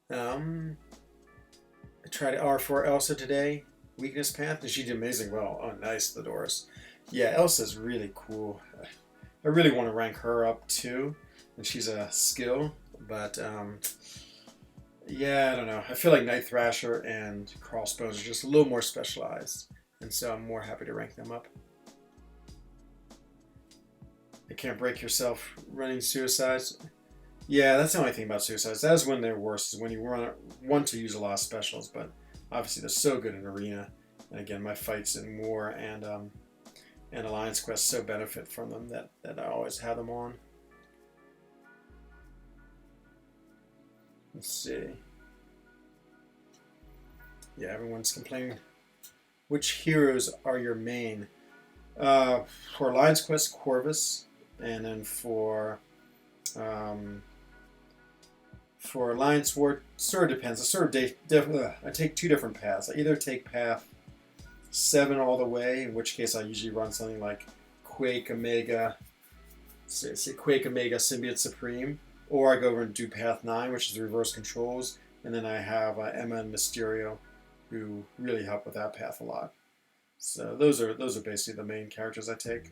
I tried R4 Elsa today, weakness path, and she did amazing well. Oh, nice, Theodorus. Yeah, Elsa's really cool. I really want to rank her up too, and she's a skill, but yeah, I don't know. I feel like Night Thrasher and Crossbones are just a little more specialized, and so I'm more happy to rank them up. You can't break yourself running suicides. Yeah, that's the only thing about suicides. That is when they're worse, is when you want to use a lot of specials, but obviously they're so good in arena. And again, my fights in War and Alliance Quest so benefit from them that I always have them on. Let's see. Yeah, everyone's complaining. Which heroes are your main? For Alliance Quest, Corvus, and then for Alliance War, sort of depends. I take two different paths. I either take path 7 all the way, in which case I usually run something like Quake, Omega, say Quake Omega Symbiote Supreme, or I go over and do Path 9, which is the reverse controls, and then I have Emma and Mysterio, who really help with that path a lot. So those are basically the main characters I take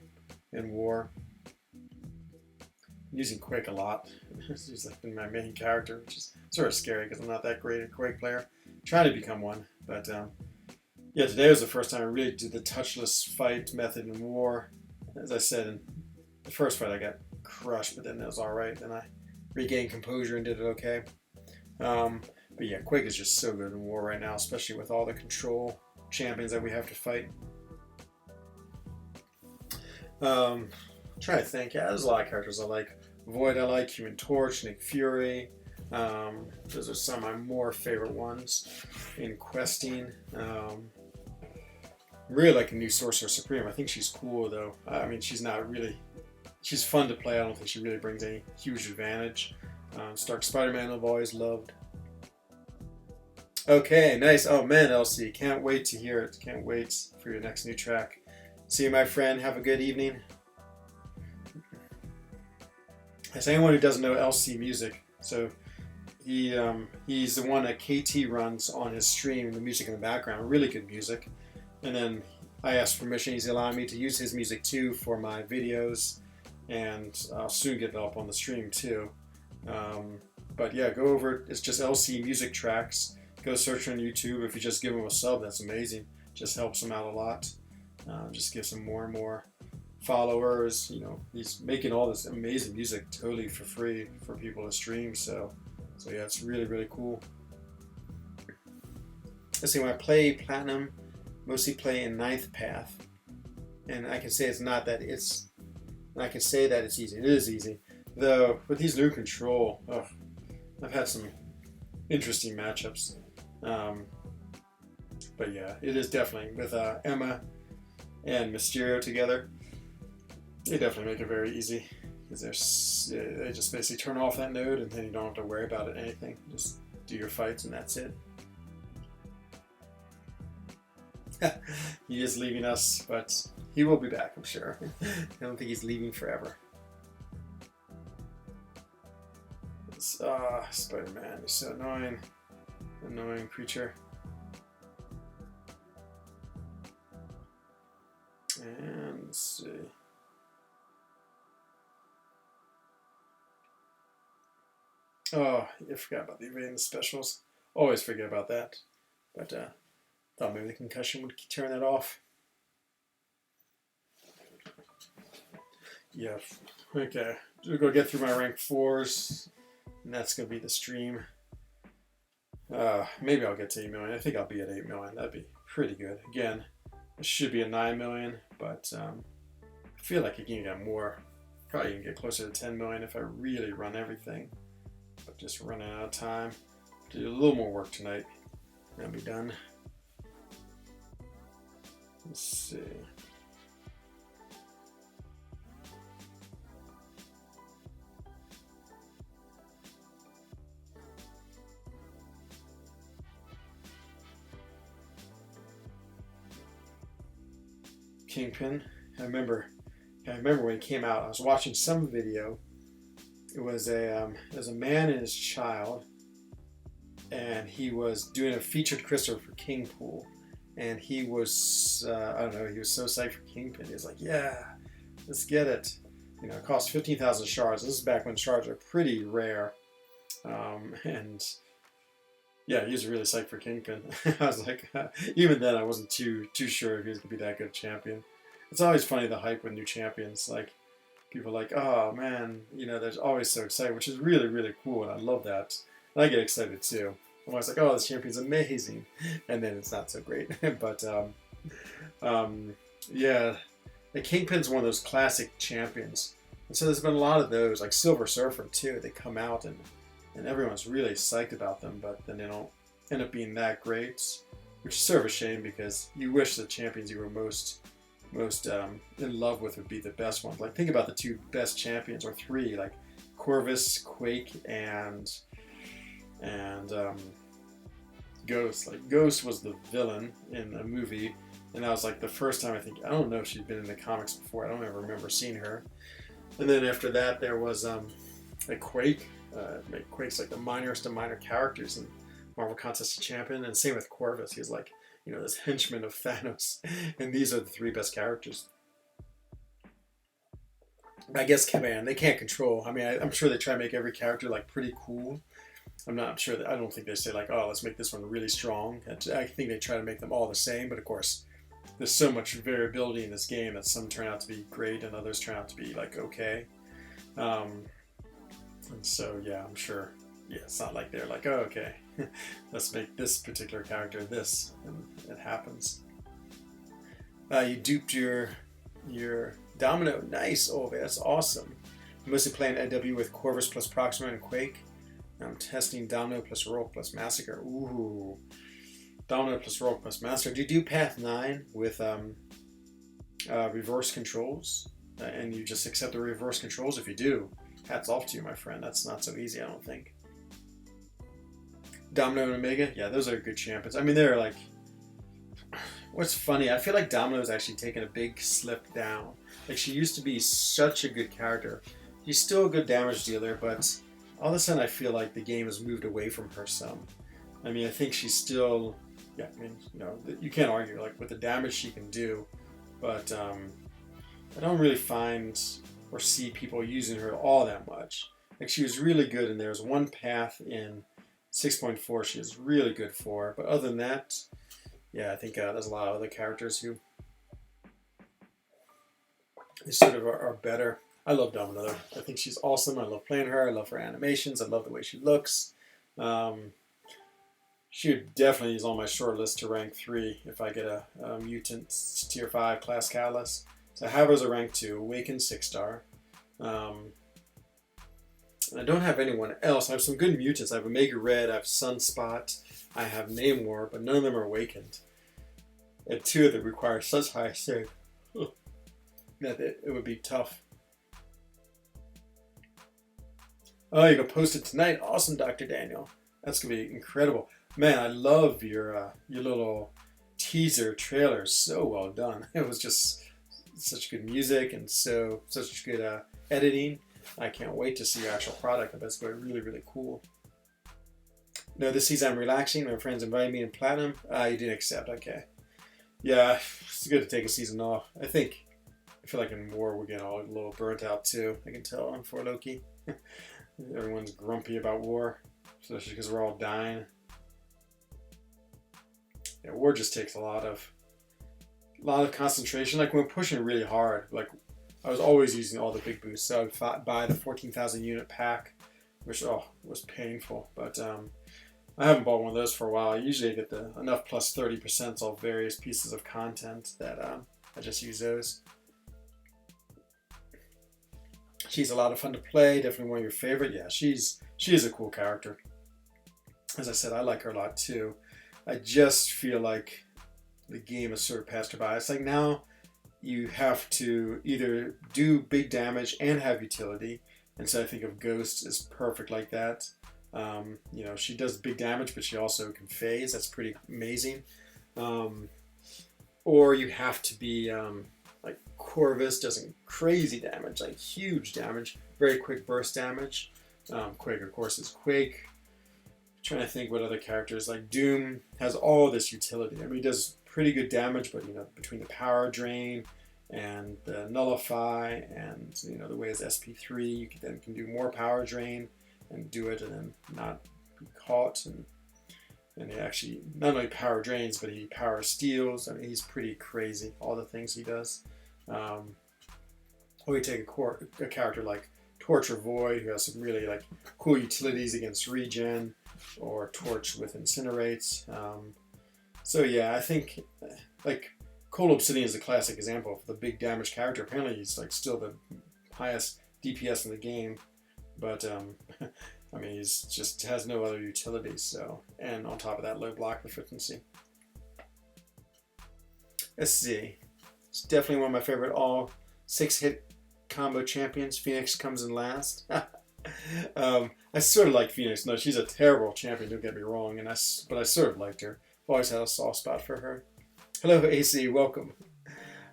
in War. I'm using Quake a lot. He's like my main character, which is sort of scary because I'm not that great a Quake player. I'm trying to become one, but yeah, today was the first time I really did the touchless fight method in War. As I said, in the first fight I got crushed, but then that was alright. Then I regained composure and did it okay. But yeah, Quake is just so good in War right now, especially with all the control champions that we have to fight. I'm trying to think. Yeah, there's a lot of characters I like. Void I like, Human Torch, Nick Fury. Those are some of my more favorite ones in questing. Really like a new Sorcerer Supreme. I think she's cool though. I mean, she's fun to play. I don't think she really brings any huge advantage. Stark Spider-Man I've always loved. Okay, nice. Oh man, LC, can't wait to hear it. Can't wait for your next new track. See you, my friend. Have a good evening. As anyone who doesn't know LC Music, so he's the one that KT runs on his stream, the music in the background, really good music. And then I asked permission, he's allowing me to use his music too for my videos, and I'll soon get it up on the stream too. But yeah, go over, it's just LC Music Tracks. Go search on YouTube. If you just give him a sub, that's amazing. Just helps him out a lot. Just gives him more and more followers. You know, he's making all this amazing music totally for free for people to stream. So yeah, it's really, really cool. Let's see, when I play Platinum, mostly play in 9th path. And I can say it's not that it's, I can say that it's easy. It is easy. Though, with these new control, I've had some interesting matchups. But yeah, it is definitely, with Emma and Mysterio together, they definitely make it very easy. Because they just basically turn off that node and then you don't have to worry about it, anything. Just do your fights and that's it. He is leaving us, but he will be back, I'm sure. I don't think he's leaving forever. Spider-Man, he's so annoying. Annoying creature. And let's see. Oh, I forgot about the evading specials. Always forget about that. But thought maybe the concussion would turn that off. Yeah. Okay. We'll go get through my rank 4s. And that's going to be the stream. Maybe I'll get to 8 million. I think I'll be at 8 million. That'd be pretty good. Again, it should be at 9 million, but I feel like you can get more. Probably can get closer to 10 million if I really run everything. But just running out of time. Do a little more work tonight. That'll be done. Let's see. Kingpin. I remember when it came out. I was watching some video. It was a man and his child, and he was doing a featured Christopher King pool, and he was I don't know. He was so psyched for Kingpin. He was like, "Yeah, let's get it." You know, it cost 15,000 shards. This is back when shards are pretty rare, and yeah, he was really psyched for Kingpin. I was like, even then, I wasn't too sure if he was gonna be that good champion. It's always funny, the hype with new champions. Like, people are like, oh man, you know, they're always so excited, which is really, really cool, and I love that. And I get excited too. I'm always like, oh, this champion's amazing, and then it's not so great. But yeah, the Kingpin's one of those classic champions, and so there's been a lot of those, like Silver Surfer too. They come out and everyone's really psyched about them, but then they don't end up being that great, which is sort of a shame because you wish the champions you were most in love with would be the best ones. Like, think about the 2 best champions, or 3, like Corvus, Quake, and Ghost. Like, Ghost was the villain in the movie, and that was like the first time I don't know if she'd been in the comics before. I don't ever remember seeing her. And then after that, there was like Quake. Quake's like the minorest of minor characters in Marvel Contest of Champion, and same with Corvus. He's like, you know, this henchman of Thanos, and these are the three best characters. I guess, man, they can't control. I mean, I'm sure they try to make every character like pretty cool. I'm not sure that I don't think they say like, oh, let's make this one really strong. I think they try to make them all the same, but of course, there's so much variability in this game that some turn out to be great and others turn out to be like okay. And so yeah, I'm sure. Yeah, it's not like they're like, oh, okay, let's make this particular character this, and it happens. You duped your Domino. Nice, oh, that's awesome. I'm mostly playing AW with Corvus plus Proxima and Quake. I'm testing Domino plus Rogue plus Massacre. Ooh, Domino plus Rogue plus Massacre. Do you do Path 9 with reverse controls? And you just accept the reverse controls? If you do, hats off to you, my friend. That's not so easy, I don't think. Domino and Omega, yeah, those are good champions. I mean, they're like... What's funny, I feel like Domino's actually taken a big slip down. Like, she used to be such a good character. She's still a good damage dealer, but all of a sudden I feel like the game has moved away from her some. I mean, I think she's still... Yeah, I mean, you know, you can't argue, like, with the damage she can do, but I don't really find or see people using her all that much. Like, she was really good, and there's one path in 6.4 she is really good for, but other than that, yeah, I think there's a lot of other characters who sort of are better. I love Domino though. I think she's awesome. I love playing her. I love her animations. I love the way she looks. She would definitely is on my short list to rank 3 if I get a mutant tier 5 class catalyst. So I have her as a rank 2, Awakened 6-star. I don't have anyone else. I have some good mutants. I have Omega Red, I have Sunspot, I have Namor, but none of them are Awakened. And 2 of them require such high save that it would be tough. Oh, you're going to post it tonight? Awesome, Dr. Daniel. That's going to be incredible. Man, I love your little teaser trailer. So well done. It was just such good music and such good editing. I can't wait to see your actual product. I bet it's going to be really, really cool. No, this season I'm relaxing. My friends invited me in Platinum. You didn't accept. Okay. Yeah, it's good to take a season off. I feel like in War we're getting all a little burnt out too. I can tell on For Loki. Everyone's grumpy about War, especially because we're all dying. Yeah, War just takes a lot of concentration. Like when we're pushing really hard, like I was always using all the big boosts. So I'd buy the 14,000 unit pack, which was painful. But I haven't bought one of those for a while. I usually get enough plus 30% off various pieces of content that I just use those. She's a lot of fun to play. Definitely one of your favorite. Yeah, she is a cool character. As I said, I like her a lot too. I just feel like the game has sort of passed her by. It's like now you have to either do big damage and have utility. And so I think of Ghost as perfect like that. You know, she does big damage, but she also can phase. That's pretty amazing. Or you have to be like Corvus, does crazy damage, like huge damage, very quick burst damage. Quake, of course, is Quake. I'm trying to think what other characters, like Doom has all this utility. I mean, he does pretty good damage, but you know, between the power drain and the nullify and you know the way it's SP3, you can do more power drain and do it and then not be caught, and he actually not only power drains but he power steals. I mean, he's pretty crazy, all the things he does. Or you take a character like Torture Void, who has some really like cool utilities against regen, or Torch with Incinerate. So yeah, I think like Cold Obsidian is a classic example of the big damage character. Apparently he's like still the highest DPS in the game, but I mean he's just has no other utilities. So, and on top of that, low block efficiency. Let's see. It's definitely one of my favorite all 6-hit combo champions. Phoenix comes in last. I sort of like Phoenix. No, she's a terrible champion, don't get me wrong, but I sort of liked her. I've always had a soft spot for her. Hello, AC, welcome.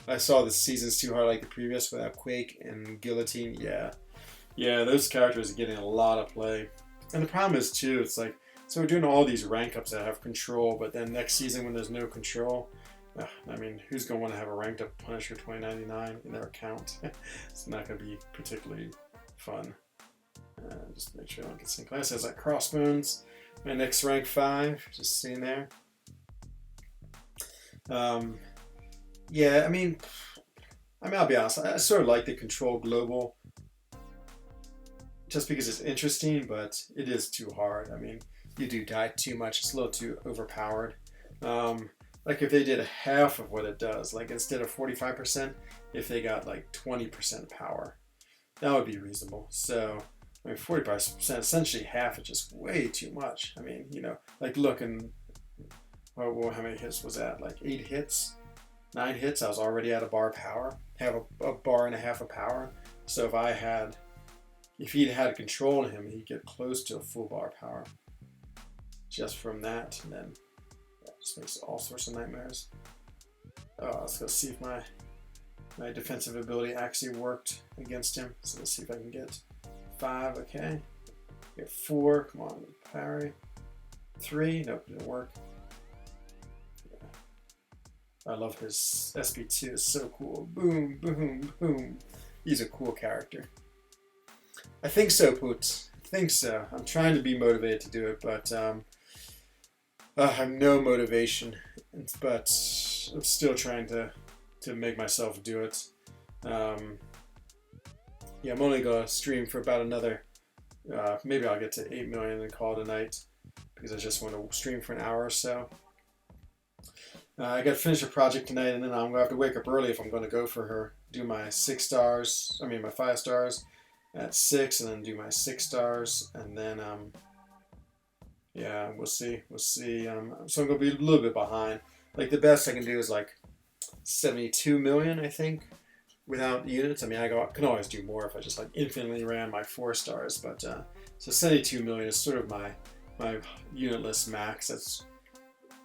I saw the season's too hard like the previous without Quake and Guillotine. Yeah, those characters are getting a lot of play. And the problem is too, it's like, so we're doing all these rank ups that have control, but then next season when there's no control, I mean, who's going to want to have a ranked up Punisher 2099 in their account? It's not going to be particularly fun. Just make sure I don't get sync class. Has like Crossbones, my next rank 5, just seeing there. Yeah, I mean, I'll be honest. I sort of like the control global, just because it's interesting, but it is too hard. I mean, you do die too much. It's a little too overpowered. Like if they did half of what it does, like instead of 45%, if they got like 20% power, that would be reasonable. So, I mean, 45%, essentially half is just way too much. I mean, you know, like look and, well, how many hits was that? Like 8 hits? 9 hits, I was already at a bar power. Have a bar and a half of power. So if he'd had control of him, he'd get close to a full bar power. Just from that, and then that just makes all sorts of nightmares. Oh, let's go see if my defensive ability actually worked against him. So let's see if I can get 5, okay. Get 4, come on, parry. 3, nope, didn't work. I love his SP2, it's so cool. Boom, boom, boom. He's a cool character. I think so, Poot. I think so. I'm trying to be motivated to do it, but I have no motivation. But I'm still trying to make myself do it. Yeah, I'm only going to stream for about another, maybe I'll get to 8 million and call it a night, because I just want to stream for an hour or so. I got to finish a project tonight, and then I'm going to have to wake up early if I'm going to go for her. Do my 5 stars at 6, and then do my 6 stars, and then, yeah, we'll see. So I'm going to be a little bit behind. Like, the best I can do is, like, 72 million, I think, without units. I mean, I can always do more if I just, like, infinitely ran my 4 stars, but, so 72 million is sort of my unitless max. That's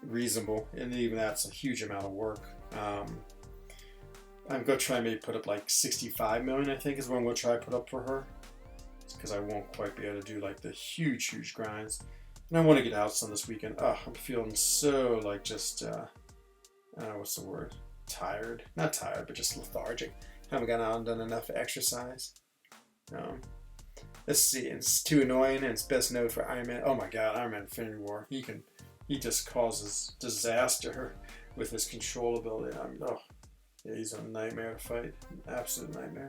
reasonable, and even that's a huge amount of work. I'm going to try maybe put up like 65 million, I think, is what I'm going to try to put up for her, because I won't quite be able to do like the huge grinds. And I want to get out some this weekend. Oh, I'm feeling so like just, what's the word? Tired. Not tired, but just lethargic. Haven't gone out and done enough exercise. Let's see, it's too annoying, and it's best known for Iron Man. Oh my god, Iron Man Infinity War. He just causes disaster with his control ability. Yeah, he's a nightmare to fight. An absolute nightmare.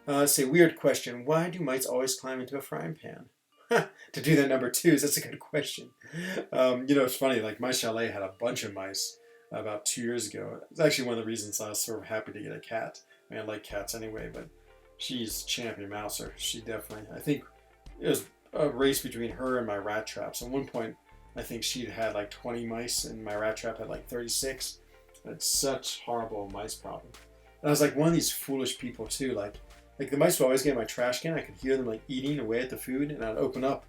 Let's see, weird question. Why do mice always climb into a frying pan? To do that number 2, that's a good question. You know, it's funny, like my chalet had a bunch of mice about 2 years ago. It's actually one of the reasons I was sort of happy to get a cat. I mean, I like cats anyway, but she's champion mouser. She definitely, I think it was a race between her and my rat traps. At one point, I think she'd had like 20 mice, and my rat trap had like 36. It's such horrible mice problem. And I was like one of these foolish people too. Like the mice would always get in my trash can. I could hear them like eating away at the food, and I'd open up,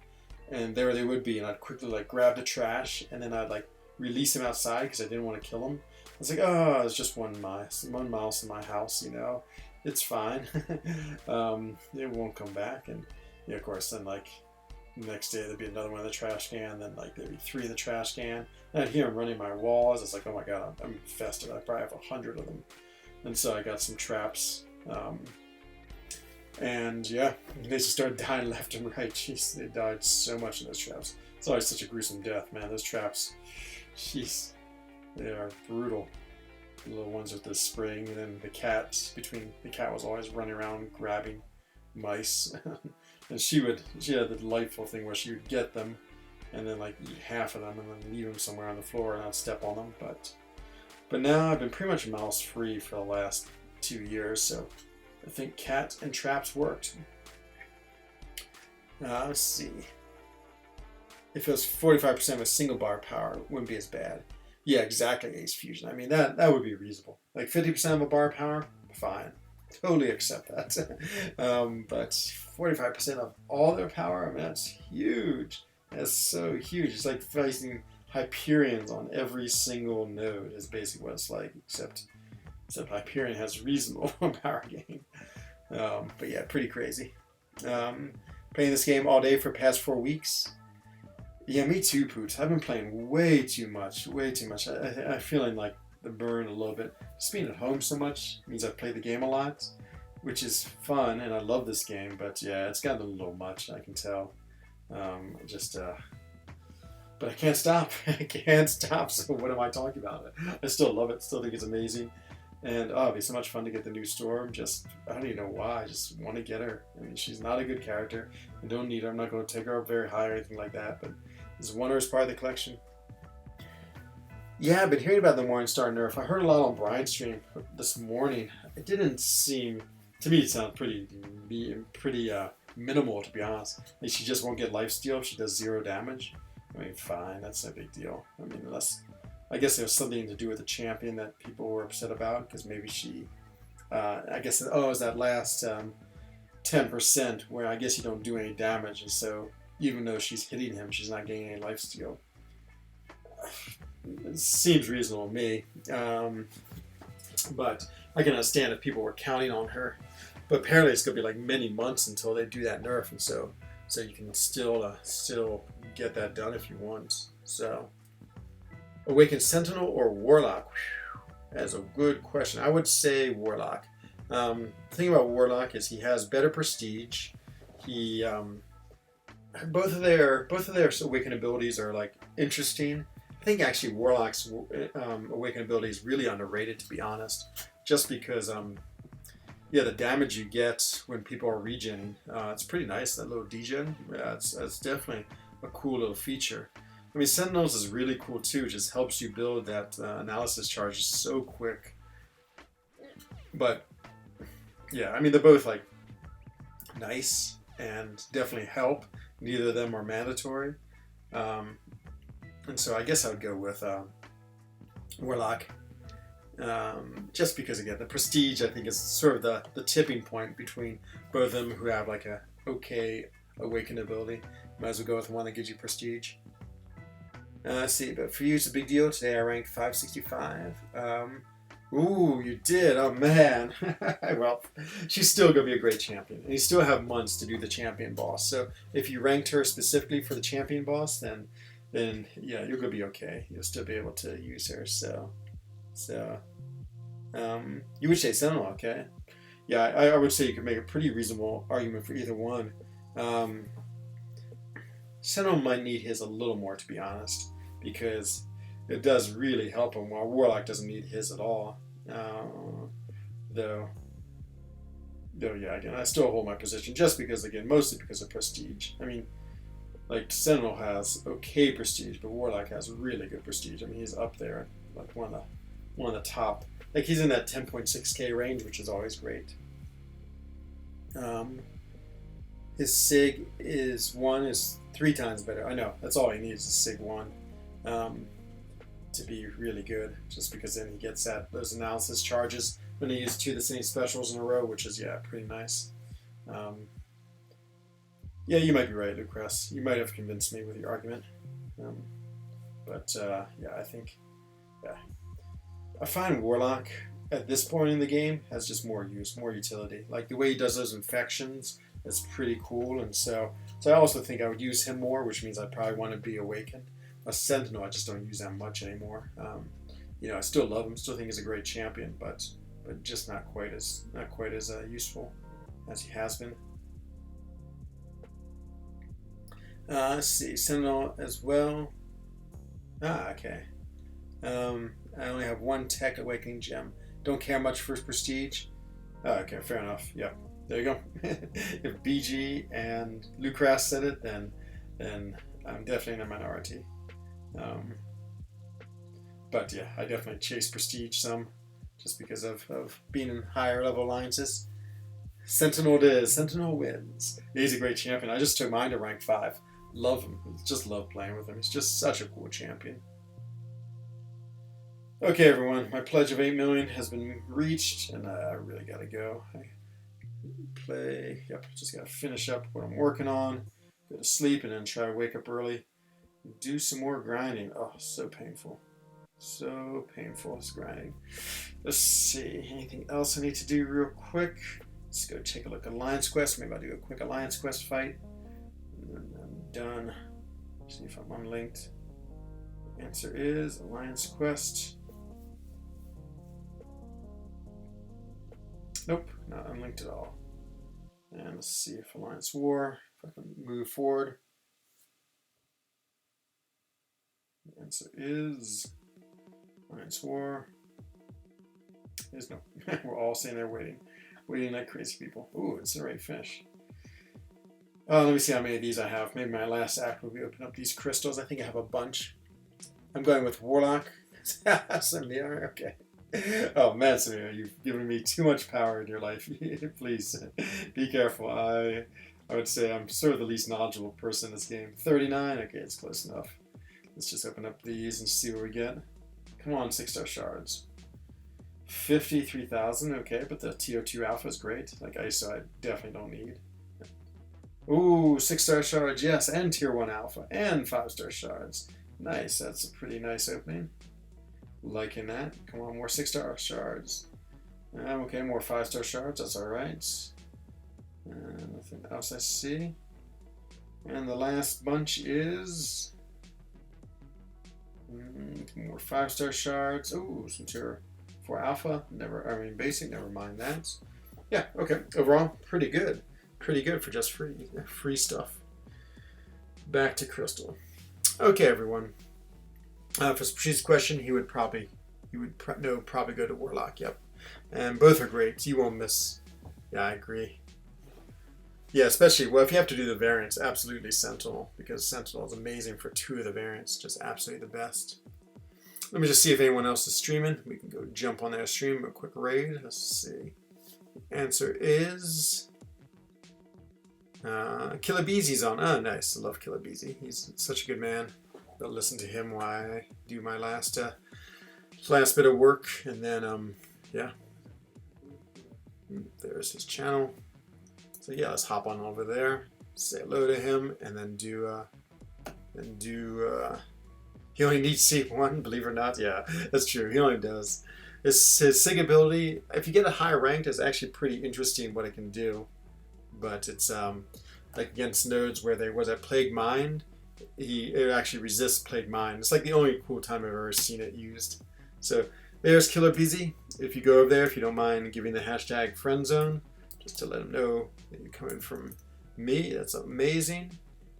and there they would be, and I'd quickly like grab the trash, and then I'd like release them outside because I didn't want to kill them. I was like, oh, it's just one mouse in my house, you know, it's fine. It won't come back, and yeah, of course, then like. Next day there'd be another one in the trash can, then like there'd be 3 in the trash can, and I'd hear them running my walls. It's like, oh my god, I'm infested. I probably have 100 of them. And so I got some traps, and yeah, they just started dying left and right. Jeez, they died so much in those traps. It's always such a gruesome death, man. Those traps, jeez, they are brutal. The little ones with the spring, and then the cat was always running around grabbing mice. And she had the delightful thing where she would get them and then like eat half of them and then leave them somewhere on the floor and not step on them. But now I've been pretty much mouse free for the last 2 years, so I think cat and traps worked. Let's see. If it was 45% with single bar power, it wouldn't be as bad. Yeah, exactly, Ace Fusion. I mean, that would be reasonable. Like 50% of a bar power, fine. Totally accept that. But 45% of all their power, I mean, that's huge. That's so huge. It's like fighting Hyperions on every single node is basically what it's like, except Except Hyperion has reasonable power gain. But yeah, pretty crazy. Playing this game all day for the past 4 weeks. Yeah, me too, Poots. I've been playing way too much, way too much. I'm feeling like the burn a little bit. Just being at home so much means I play the game a lot, which is fun, and I love this game. But yeah, it's gotten a little much, I can tell. But I can't stop. I can't stop. So what am I talking about? I still love it. Still think it's amazing. And it'd be so much fun to get the new Storm. I don't even know why. I just want to get her. I mean, she's not a good character. I don't need her. I'm not going to take her up very high or anything like that. But this one is part of the collection. Yeah, I've been hearing about the Morningstar nerf. I heard a lot on Brian's stream this morning. It didn't seem, to me, it sounded pretty minimal, to be honest. Like she just won't get lifesteal if she does 0 damage. I mean, fine, that's no big deal. I mean, I guess there was something to do with the champion that people were upset about, because maybe she, it was that last 10% where I guess you don't do any damage, and so even though she's hitting him, she's not getting any lifesteal. It seems reasonable to me, but I can understand if people were counting on her. But apparently it's going to be like many months until they do that nerf, and so you can still get that done if you want. So, Awakened Sentinel or Warlock? That's a good question. I would say Warlock. The thing about Warlock is he has better prestige. He both of their awakened abilities are like interesting. I think actually Warlock's awakened ability is really underrated, to be honest. Just because the damage you get when people are regenning, it's pretty nice. That little degen, it's definitely a cool little feature. I mean, Sentinels is really cool too. It just helps you build that analysis charge so quick. But yeah, I mean, they're both like nice and definitely help. Neither of them are mandatory. And so I guess I would go with Warlock. Just because, again, the prestige, I think, is sort of the tipping point between both of them who have like a okay awakened ability. Might as well go with one that gives you prestige. Let's see, but for you it's a big deal. Today I ranked 565. Ooh, you did. Oh, man. Well, she's still going to be a great champion. And you still have months to do the champion boss. So if you ranked her specifically for the champion boss, then yeah, you're going to be okay. You'll still be able to use her. So you would say Sentinel, okay? Yeah, I would say you could make a pretty reasonable argument for either one. Sentinel might need his a little more, to be honest, because it does really help him, while Warlock doesn't need his at all. Though, yeah, again, I still hold my position, just because, again, mostly because of prestige. I mean, like, Sentinel has okay prestige, but Warlock has really good prestige. I mean, he's up there, like, one of the top. Like, he's in that 10.6k range, which is always great. His SIG is 3 times better. I know, that's all he needs is SIG 1 to be really good, just because then he gets those analysis charges when he uses 2 of the same specials in a row, which is, yeah, pretty nice. Yeah, you might be right, Lucrece. You might have convinced me with your argument. Yeah, I think, yeah. I find Warlock, at this point in the game, has just more use, more utility. Like, the way he does those infections is pretty cool, and so I also think I would use him more, which means I probably want to be awakened. A Sentinel, I just don't use that much anymore. I still love him, still think he's a great champion, but just not quite as useful as he has been. Let's see, Sentinel as well. Okay. I only have 1 tech awakening gem. Don't care much for prestige. Okay, fair enough. Yep. There you go. If BG and Lucrece said it, then I'm definitely in a minority. But yeah, I definitely chase prestige some, just because of being in higher level alliances. Sentinel it is. Sentinel wins. He's a great champion. I just took mine to rank 5. Love him. Just love playing with him. He's just such a cool champion. Okay, everyone. My pledge of 8 million has been reached, and I really gotta go. Just gotta finish up what I'm working on, go to sleep, and then try to wake up early, do some more grinding. Oh, so painful. So painful, this grinding. Let's see, anything else I need to do real quick? Let's go take a look at Alliance Quest. Maybe I'll do a quick Alliance Quest fight. And then I'm done. See if I'm unlinked. The answer is Alliance Quest. Nope, not unlinked at all. And let's see if Alliance War, if I can move forward. The answer is Alliance War. Is no. We're all sitting there waiting like crazy people. Ooh, it's the right fish. Oh, let me see how many of these I have. Maybe my last act will be open up these crystals. I think I have a bunch. I'm going with Warlock. Samir, okay. Oh man, Samir, you've given me too much power in your life. Please be careful. I would say I'm sort of the least knowledgeable person in this game. 39, okay, it's close enough. Let's just open up these and see what we get. Come on, 6-star shards. 53,000, okay, but the TO2 alpha is great. Like ISO, I definitely don't need. Ooh, 6-star shards, yes, and tier 1 alpha, and 5-star shards. Nice, that's a pretty nice opening. Liking that. Come on, more 6-star shards. Okay, more 5-star shards, that's alright. Nothing else I see. And the last bunch is more 5-star shards. Ooh, some tier 4 alpha. Basic, never mind that. Yeah, okay. Overall, pretty good. Pretty good for just free stuff. Back to Crystal. Okay, everyone. For Sushi's question, he would probably go to Warlock. Yep, and both are great. You won't miss. Yeah, I agree. Yeah, especially if you have to do the variants, absolutely Sentinel, because Sentinel is amazing for 2 of the variants. Just absolutely the best. Let me just see if anyone else is streaming. We can go jump on their stream, a quick raid. Let's see. Answer is Killabeezy's on. Oh, nice. I love Killabeezy. He's such a good man. I'll listen to him while I do my last bit of work, and then yeah, there's his channel. So yeah, let's hop on over there, say hello to him, and then do he only needs C1, believe it or not. Yeah, that's true. He only does. His SIG ability, if you get a higher ranked, is actually pretty interesting what it can do. But it's like against nodes where there was a Plague Mind. It actually resists Plague Mind. It's like the only cool time I've ever seen it used. So there's Killabeezy. If you go over there, if you don't mind giving the hashtag frENZOne, just to let him know that you're coming from me. That's amazing.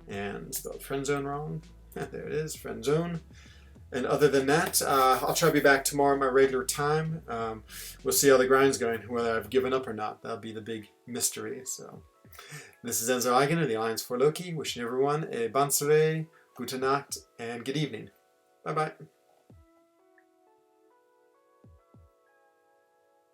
And spelled frENZOne wrong. There it is, frENZOne. And other than that, I'll try to be back tomorrow at my regular time. We'll see how the grind's going, whether I've given up or not. That'll be the big mystery. So this is Enzo Eigen of the Alliance for Loki, wishing everyone a bonne soirée, gute Nacht, and good evening. Bye-bye.